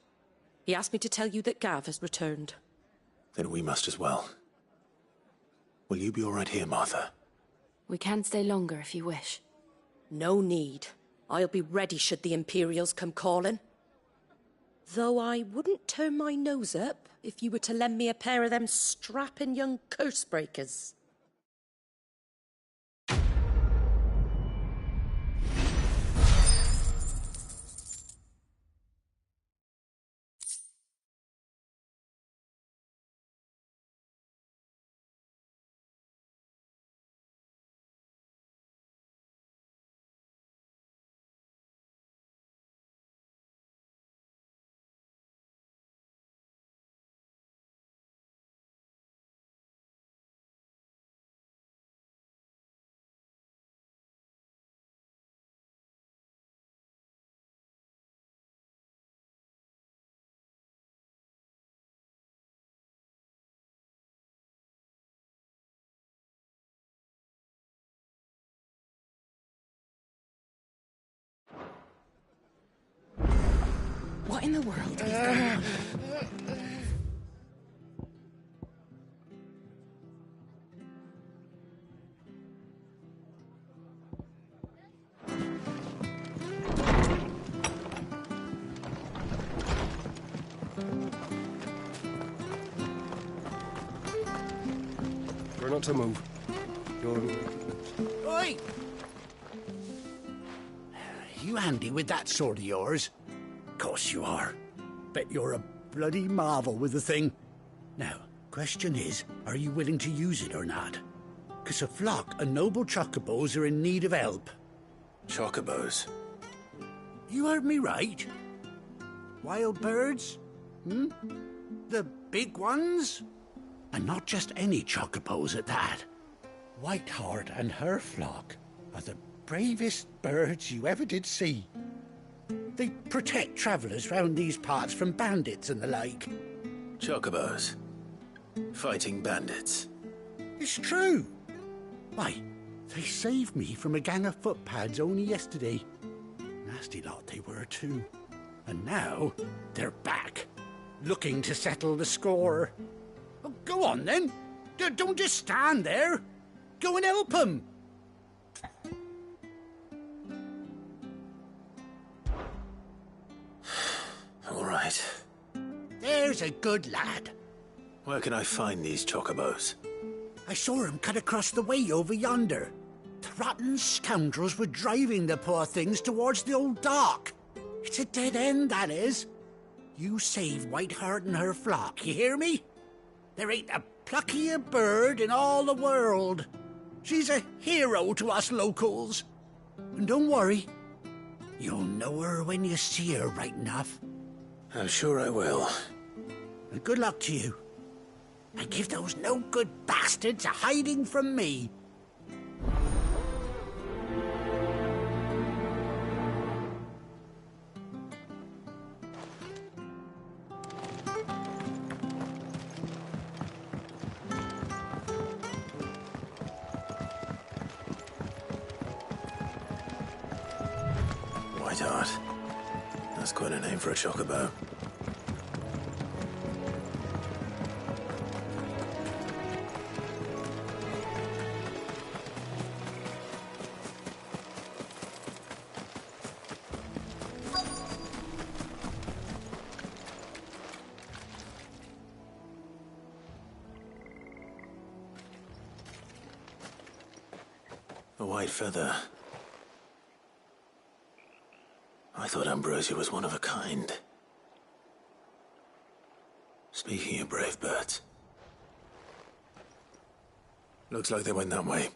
He asked me to tell you that Gav has returned. Then we must as well. Will you be all right here, Martha? We can stay longer if you wish. No need. I'll be ready should the Imperials come calling. Though I wouldn't turn my nose up if you were to lend me a pair of them strapping young curse-breakers. What in the world is going on? We're not to move. You're... Oi! You handy with that sword of yours? Course you are. Bet you're a bloody marvel with the thing. Now, question is, are you willing to use it or not? 'Cause a flock of noble chocobos are in need of help. Chocobos? You heard me right. Wild birds? Hmm? The big ones? And not just any chocobos at that. Whiteheart and her flock are the bravest birds you ever did see. They protect travellers round these parts from bandits and the like. Chocobos? Fighting bandits? It's true. Why, they saved me from a gang of footpads only yesterday. Nasty lot they were too. And now they're back, looking to settle the score. Well, go on then. Don't just stand there. Go and help them. All right. There's a good lad. Where can I find these chocobos? I saw him cut across the way over yonder. The rotten scoundrels were driving the poor things towards the old dock. It's a dead end, that is. You save Whiteheart and her flock, you hear me? There ain't a pluckier bird in all the world. She's a hero to us locals. And don't worry, you'll know her when you see her right enough. I'm sure I will. And good luck to you. And give those no-good bastards a hiding from me. Whiteheart. That's quite a name for a chocobo. A white feather. I thought Ambrosia was one of a kind. Speaking of brave birds. Looks like they went that way.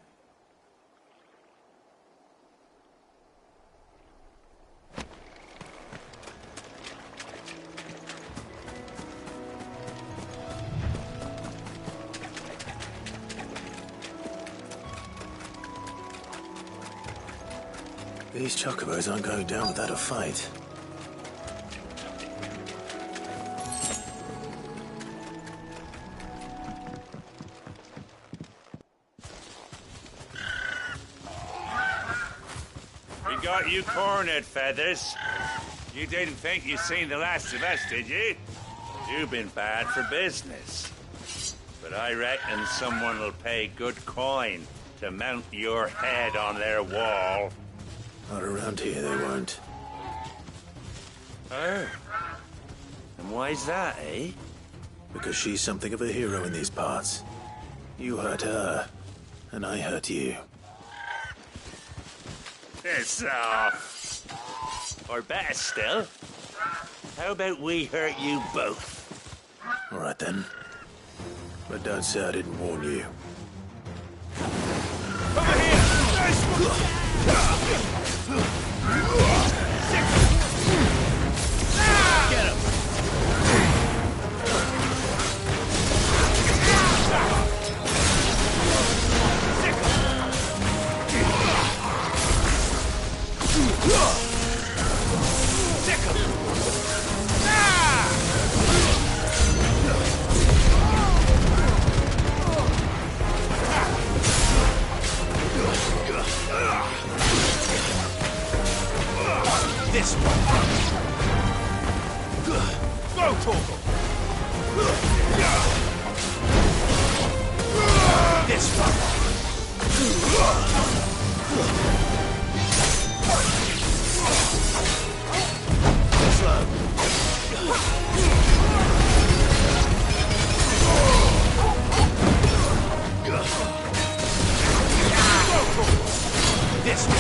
These chocobos aren't going down without a fight. got you cornered, Feathers. You didn't think you'd seen the last of us, did you? You've been bad for business. But I reckon someone will pay good coin to mount your head on their wall. Not around here, they won't. Oh. And why's that, eh? Because she's something of a hero in these parts. You hurt her, and I hurt you. Piss off. Or better still, how about we hurt you both? All right then. But don't say I didn't warn you. Over here! Get him! This one. Go, Torgal. This one. This one.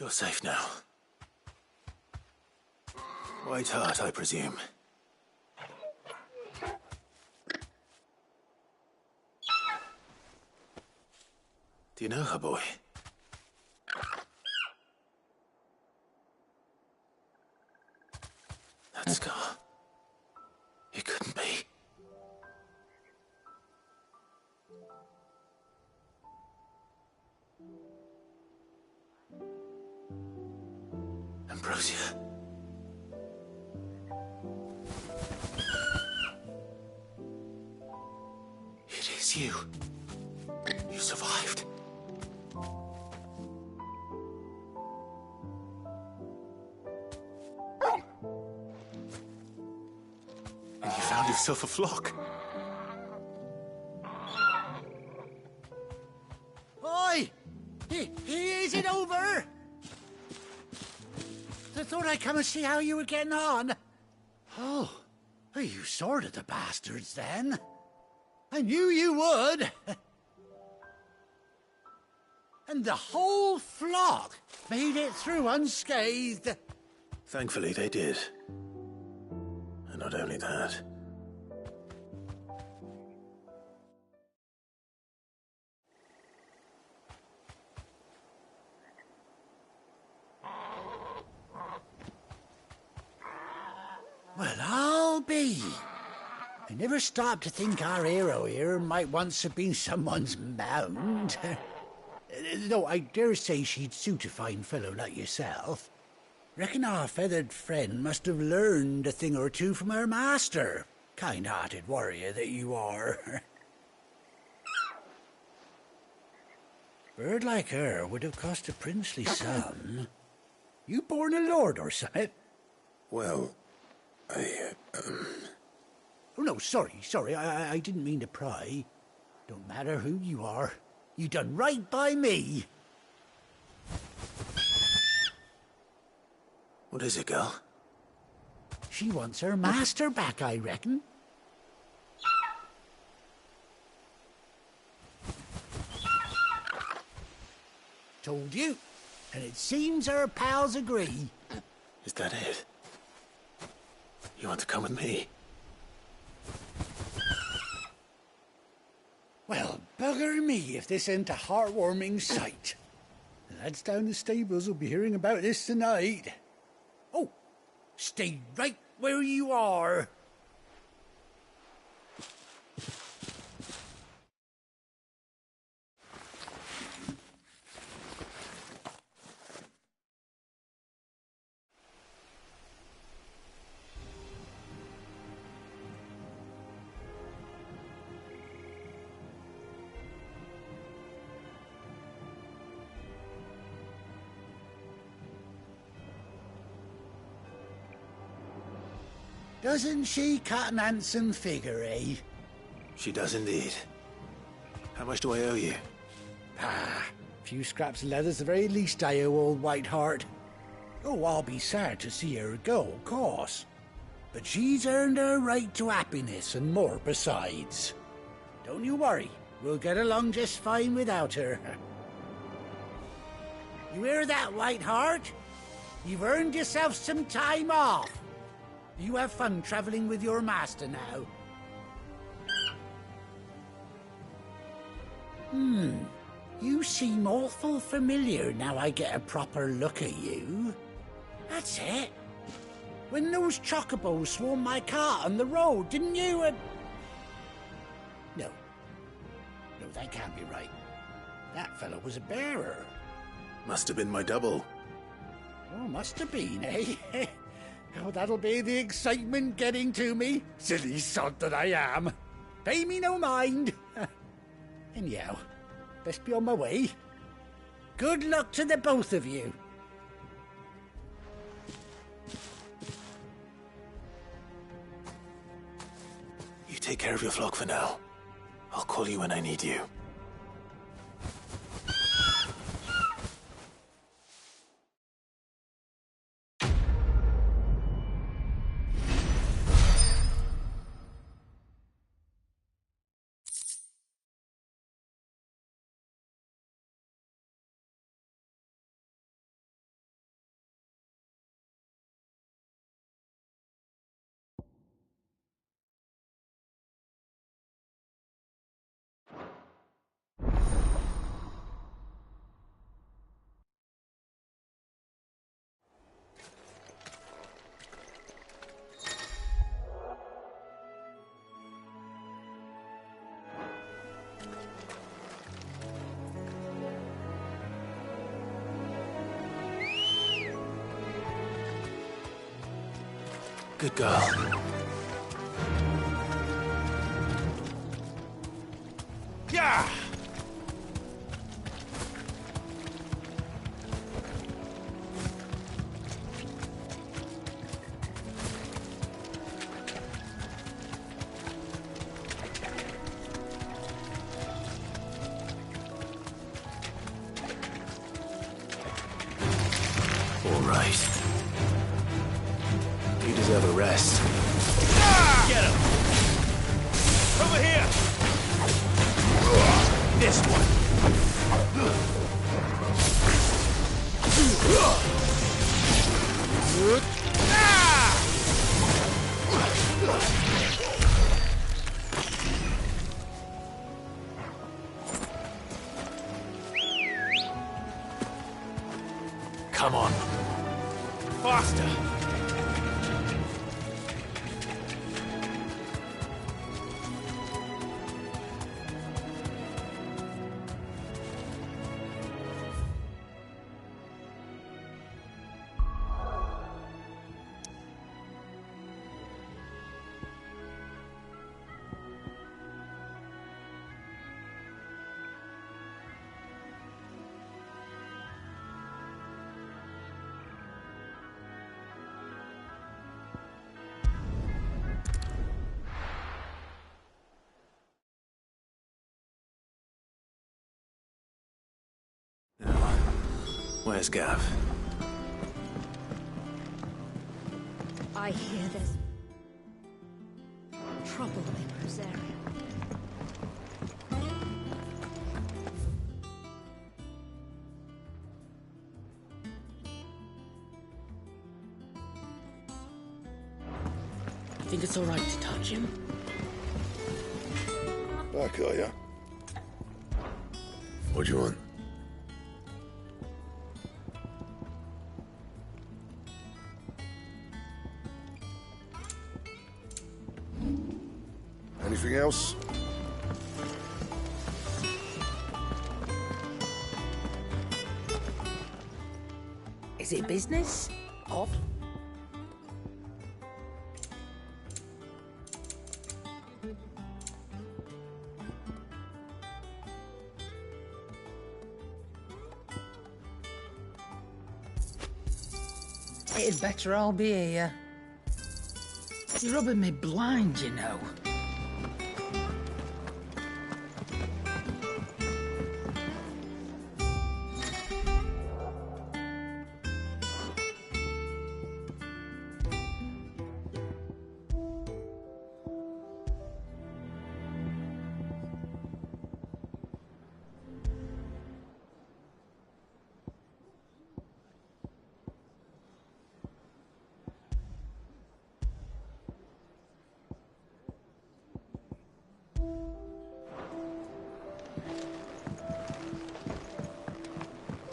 You're safe now. White Heart, I presume. Do you know her, boy? That scar. It couldn't be. Ambrosia. It is you. You survived. And you found yourself a flock. Oi! Is it over? I thought I'd come and see how you were getting on. Oh, you sorted the bastards then. I knew you would. And the whole flock made it through unscathed. Thankfully, they did. And not only that. Well, I'll be. I never stopped to think our hero here might once have been someone's mount. Though I dare say she'd suit a fine fellow like yourself. Reckon our feathered friend must have learned a thing or two from her master. Kind-hearted warrior that you are. Bird like her would have cost a princely sum. You born a lord or something? Well, Oh, no, sorry. I didn't mean to pry. Don't matter who you are. You done right by me. What is it, girl? She wants her master back, I reckon. Told you. And it seems our pals agree. Is that it? You want to come with me? Well, bugger me if this ain't a heartwarming sight. The lads down the stables will be hearing about this tonight. Oh, stay right where you are. Doesn't she cut an handsome figure, eh? She does indeed. How much do I owe you? Ah, a few scraps of leather's the very least I owe old Whiteheart. Oh, I'll be sad to see her go, of course. But she's earned her right to happiness and more besides. Don't you worry, we'll get along just fine without her. You hear that, Whiteheart? You've earned yourself some time off. You have fun traveling with your master now. You seem awful familiar now I get a proper look at you. That's it. When those chocobos swarmed my cart on the road, didn't you? No. No, that can't be right. That fellow was a bearer. Must have been my double. Oh, must have been, eh? Oh, that'll be the excitement getting to me. Silly sod that I am. Pay me no mind. Anyhow, best be on my way. Good luck to the both of you. You take care of your flock for now. I'll call you when I need you. Good girl. Yeah! All right. You deserve a rest. Get him! Over here! This one. Come on. Faster! Where's Gav? I hear there's trouble in Rosaria. Think it's all right to touch him? Back, are ya? What do you want? Anything else? Is it business? Off? It'd better all be here. It's rubbing me blind, you know.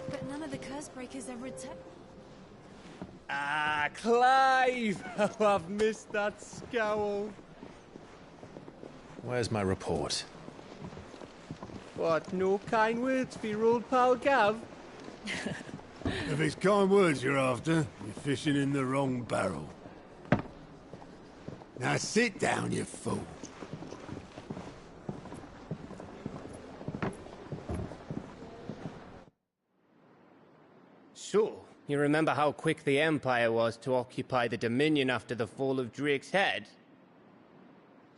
But none of the curse breakers ever attacked. Ah, Clive! Oh, I've missed that scowl. Where's my report? What, no kind words for your old pal Gav? If it's kind words you're after, you're fishing in the wrong barrel. Now sit down, you fool. So, you remember how quick the Empire was to occupy the Dominion after the fall of Drake's head?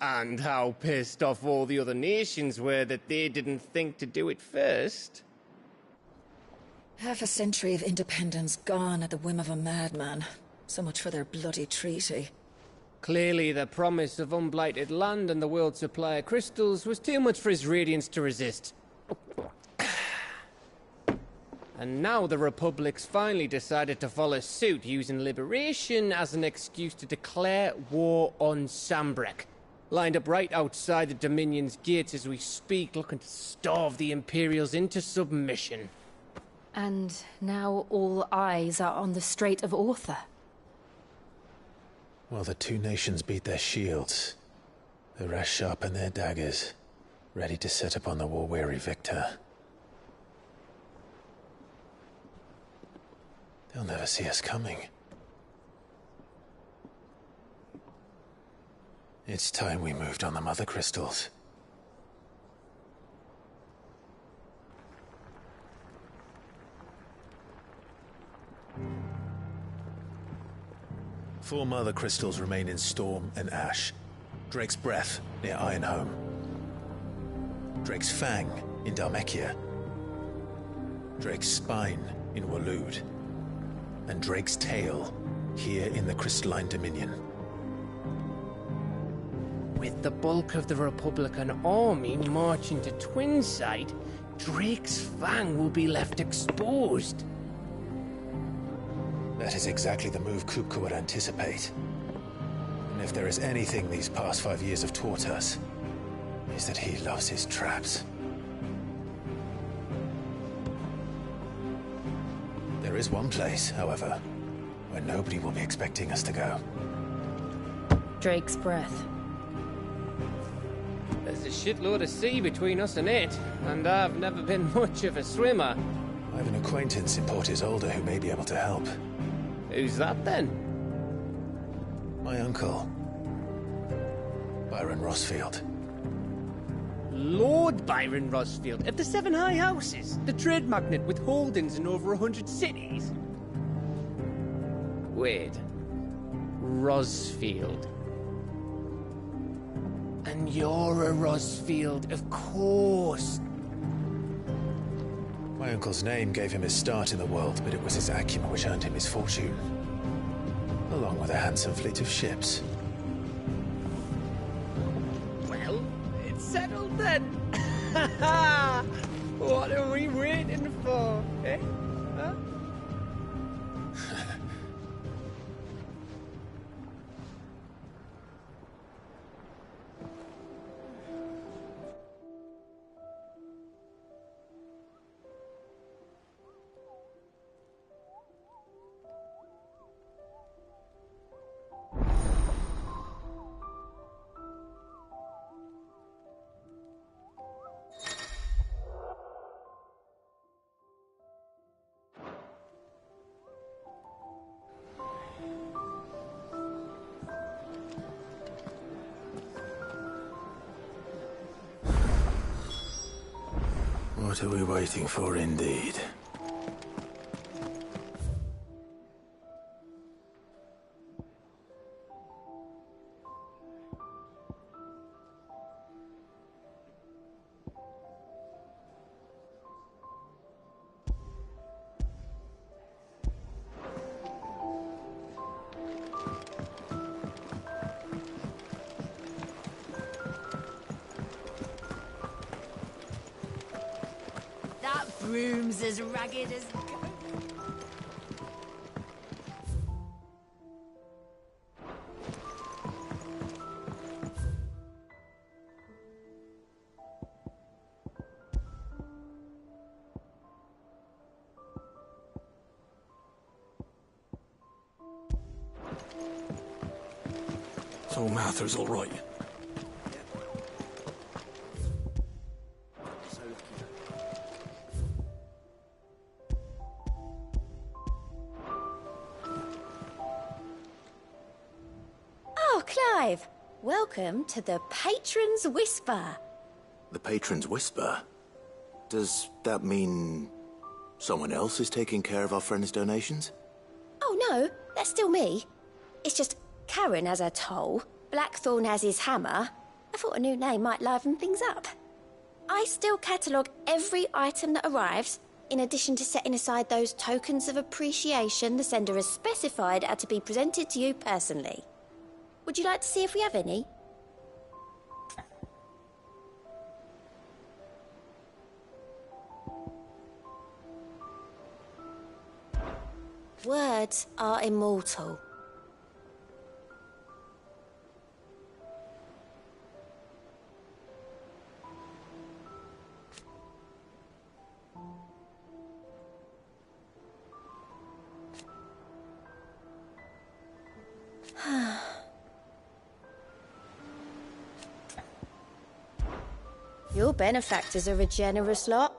And how pissed off all the other nations were that they didn't think to do it first? Half a century of independence gone at the whim of a madman. So much for their bloody treaty. Clearly, the promise of unblighted land and the world's supply of crystals was too much for his radiance to resist. And now the Republic's finally decided to follow suit, using liberation as an excuse to declare war on Sambrek. Lined up right outside the Dominion's gates as we speak, looking to starve the Imperials into submission. And now all eyes are on the Strait of Author. Well, the two nations beat their shields. The rest sharpen their daggers, ready to set upon the war-weary victor. They'll never see us coming. It's time we moved on the mother crystals. Four mother crystals remain in Storm and Ash. Drake's Breath near Ironhome. Drake's Fang in Dhalmekia. Drake's Spine in Waloed. And Drake's Tail here in the Crystalline Dominion. With the bulk of the Republican army marching to Twinside, Drake's Fang will be left exposed. That is exactly the move Kupka would anticipate. And if there is anything these past 5 years have taught us, is that he loves his traps. There is one place, however, where nobody will be expecting us to go. Drake's Breath. There's a shitload of sea between us and it, and I've never been much of a swimmer. I have an acquaintance in Port Isolde who may be able to help. Who's that then? My uncle, Byron Rosfield. Lord Byron Rosfield of the Seven High Houses, the trade magnate with holdings in over 100 cities. Wait, Rosfield. And you're a Rosfield, of course. My uncle's name gave him his start in the world, but it was his acumen which earned him his fortune. Along with a handsome fleet of ships. Well, it's settled then. What are we waiting for, eh? Huh? What are we waiting for, indeed? That broom's as ragged as... So Mather's all right. Oh, Clive! Welcome to the Patron's Whisper. The Patron's Whisper? Does that mean someone else is taking care of our friend's donations? Oh no, that's still me. It's just Karen has her toll, Blackthorn has his hammer. I thought a new name might liven things up. I still catalogue every item that arrives, in addition to setting aside those tokens of appreciation the sender has specified are to be presented to you personally. Would you like to see if we have any? Words are immortal. Your benefactors are a generous lot.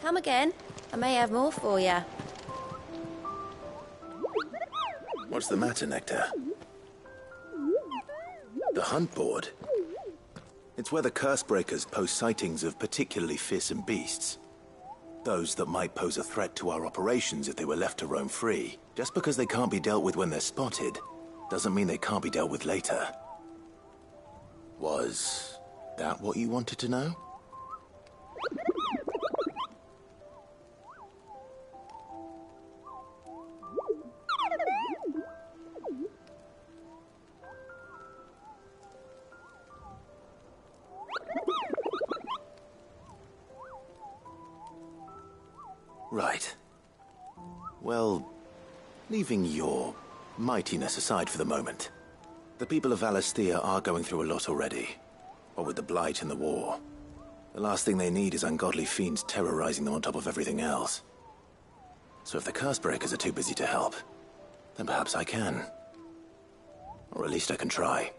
Come again. I may have more for you. What's the matter, Nectar? The hunt board? It's where the Cursebreakers post sightings of particularly fearsome beasts. Those that might pose a threat to our operations if they were left to roam free. Just because they can't be dealt with when they're spotted, doesn't mean they can't be dealt with later. Was that what you wanted to know? Right. Well, leaving your mightiness aside for the moment, the people of Valisthea are going through a lot already. What with the Blight and the war. The last thing they need is ungodly fiends terrorizing them on top of everything else. So if the Cursebreakers are too busy to help, then perhaps I can. Or at least I can try.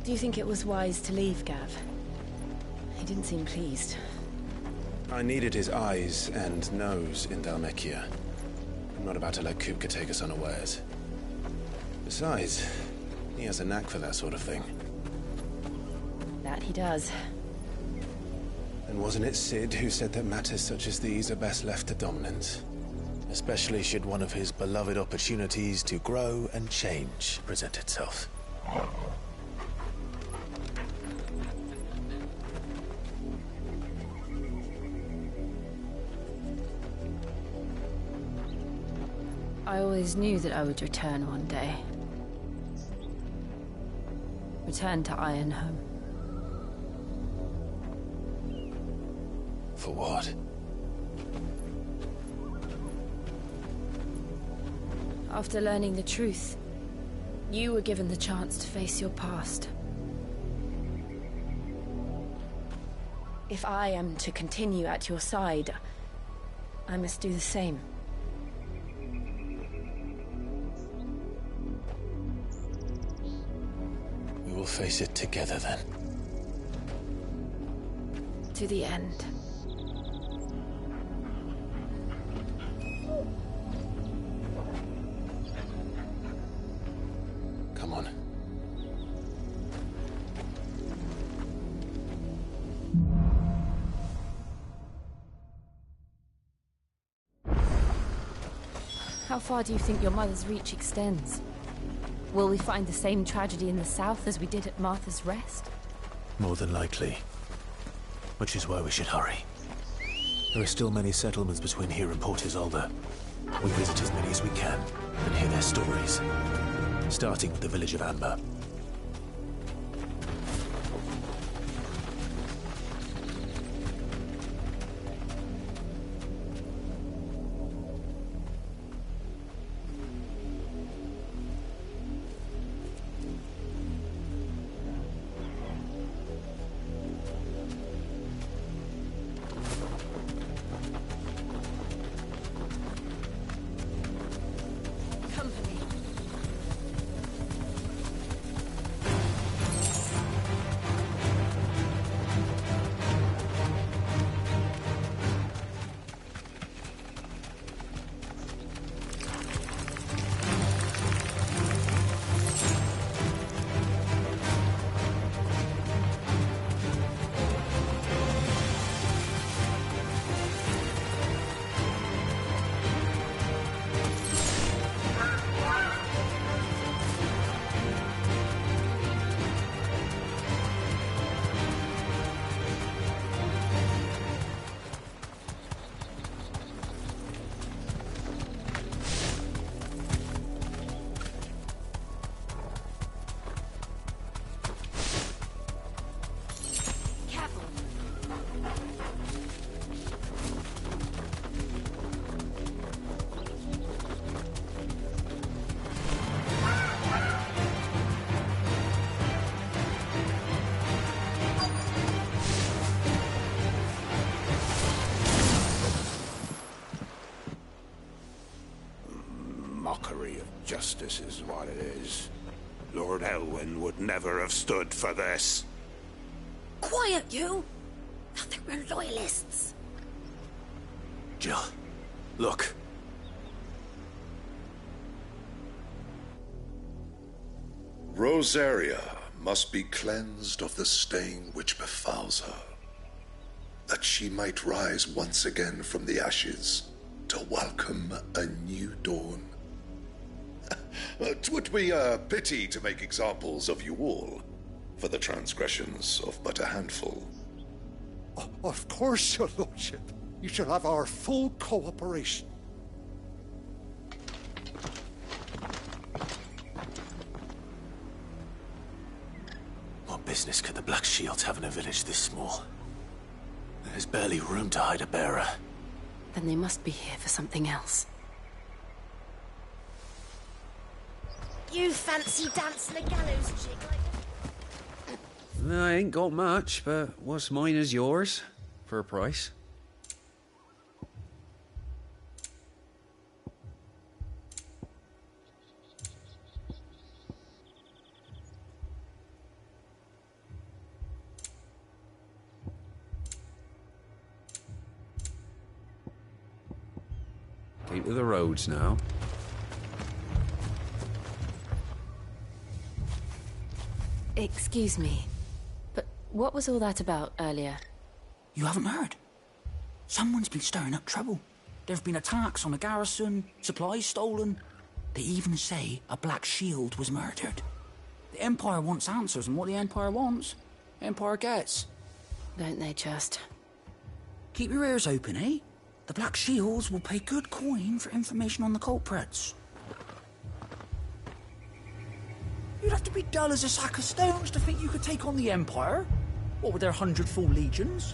Do you think it was wise to leave, Gav? He didn't seem pleased. I needed his eyes and nose in Dhalmekia. I'm not about to let Kupka take us unawares. Besides, he has a knack for that sort of thing. That he does. And wasn't it Sid who said that matters such as these are best left to dominance? Especially should one of his beloved opportunities to grow and change present itself. I always knew that I would return one day. Return to Ironhome. For what? After learning the truth, you were given the chance to face your past. If I am to continue at your side, I must do the same. We will face it together then. To the end. Come on. How far do you think your mother's reach extends? Will we find the same tragedy in the south as we did at Martha's Rest? More than likely. Which is why we should hurry. There are still many settlements between here and Port Isolde. We visit as many as we can and hear their stories. Starting with the village of Amber. Mockery of justice is what it is. Lord Elwyn would never have stood for this. Quiet, you! Nothing, we're loyalists. Jill, look. Rosaria must be cleansed of the stain which befouls her, that she might rise once again from the ashes to welcome a new dawn. 'Twould be a pity to make examples of you all, for the transgressions of but a handful. Of course, your lordship. You shall have our full cooperation. What business could the Black Shields have in a village this small? There's barely room to hide a bearer. Then they must be here for something else. You fancy dancing a gallows jig like I ain't got much, but what's mine is yours, for a price. into the roads now. Excuse me, but what was all that about earlier? You haven't heard? Someone's been stirring up trouble. There have been attacks on the garrison, supplies stolen. They even say a Black Shield was murdered. The Empire wants answers, and what the Empire wants, Empire gets. Don't they just? Keep your ears open, eh? The Black Shields will pay good coin for information on the culprits. You'd have to be dull as a sack of stones to think you could take on the Empire. What with their 100 full legions?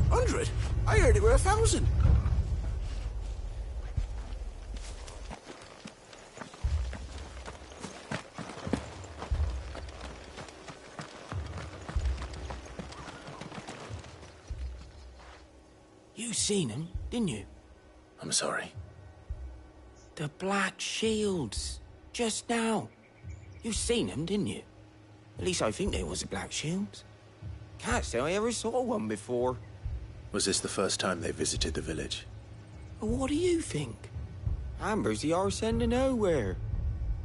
100? I heard it were 1,000. You seen him, didn't you? I'm sorry. The Black Shields. Just now. You seen them, didn't you? At least I think there was a Black Shield. Can't say I ever saw one before. Was this the first time they visited the village? What do you think? Amber's the arse end of nowhere.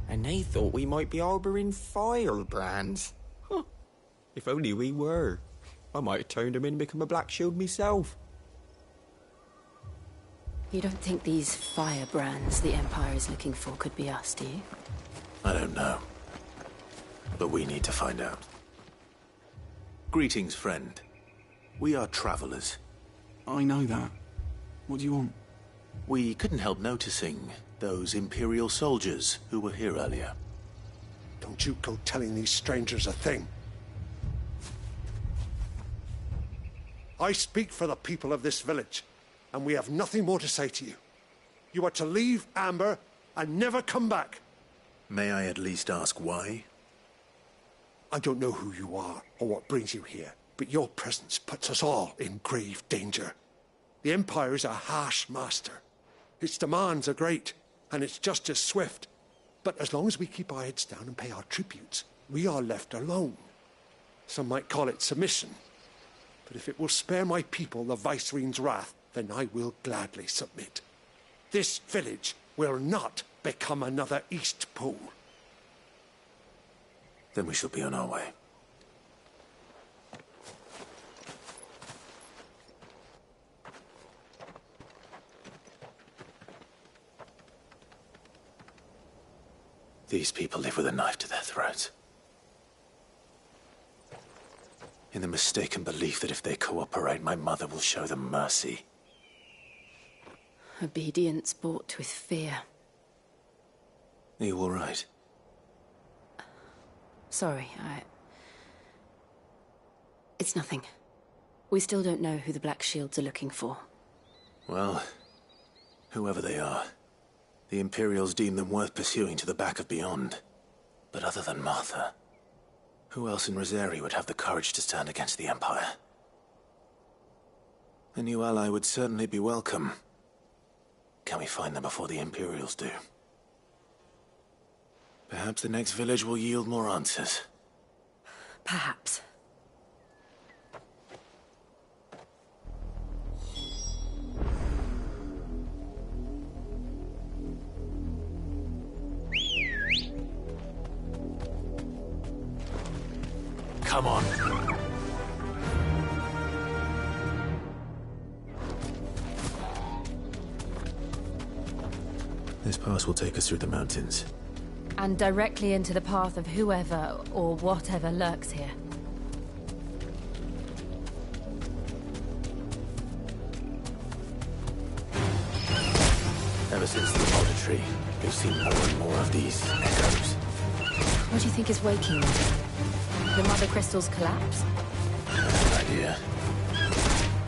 And they thought we might be harbouring firebrands. Huh. If only we were. I might have turned them in and become a Black Shield myself. You don't think these firebrands the Empire is looking for could be us, do you? I don't know. But we need to find out. Greetings, friend. We are travelers. I know that. What do you want? We couldn't help noticing those Imperial soldiers who were here earlier. Don't you go telling these strangers a thing. I speak for the people of this village, and we have nothing more to say to you. You are to leave Amber and never come back. May I at least ask why? I don't know who you are or what brings you here, but your presence puts us all in grave danger. The Empire is a harsh master. Its demands are great, and its justice swift. But as long as we keep our heads down and pay our tributes, we are left alone. Some might call it submission. But if it will spare my people the Viceroy's wrath, then I will gladly submit. This village will not become another Eastpool. Then we shall be on our way. These people live with a knife to their throats. In the mistaken belief that if they cooperate, my mother will show them mercy. Obedience bought with fear. Are you all right? Sorry, It's nothing. We still don't know who the Black Shields are looking for. Well, whoever they are, the Imperials deem them worth pursuing to the back of beyond. But other than Martha, who else in Rosari would have the courage to stand against the Empire? A new ally would certainly be welcome. Can we find them before the Imperials do? Perhaps the next village will yield more answers. Perhaps. Come on. This pass will take us through the mountains. And directly into the path of whoever or whatever lurks here. Ever since the auditory, we've seen more and more of these echoes. What do you think is waking them? The Mother Crystal's collapse? I have an idea.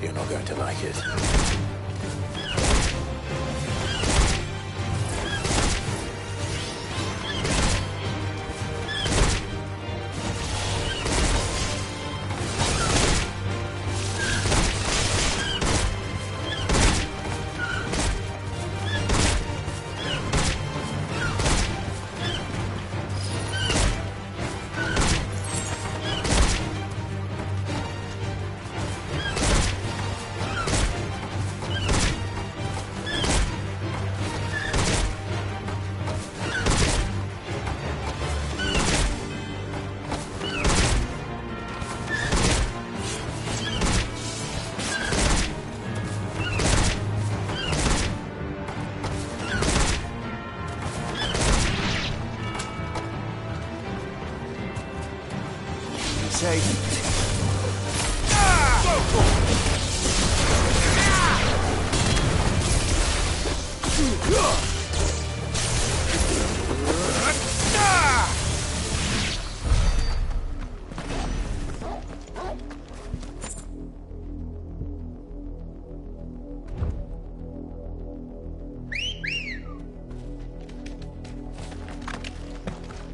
You're not going to like it. take.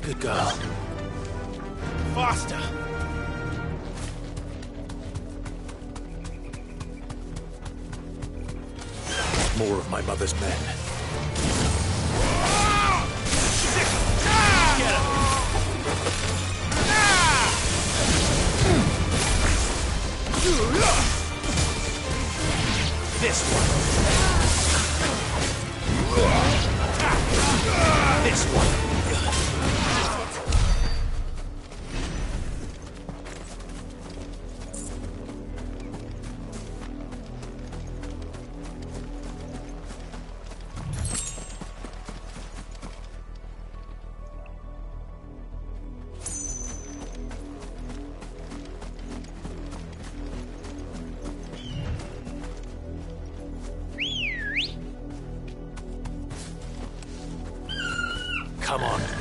Good girl. Faster! More of my mother's men. This one. This one. Come on.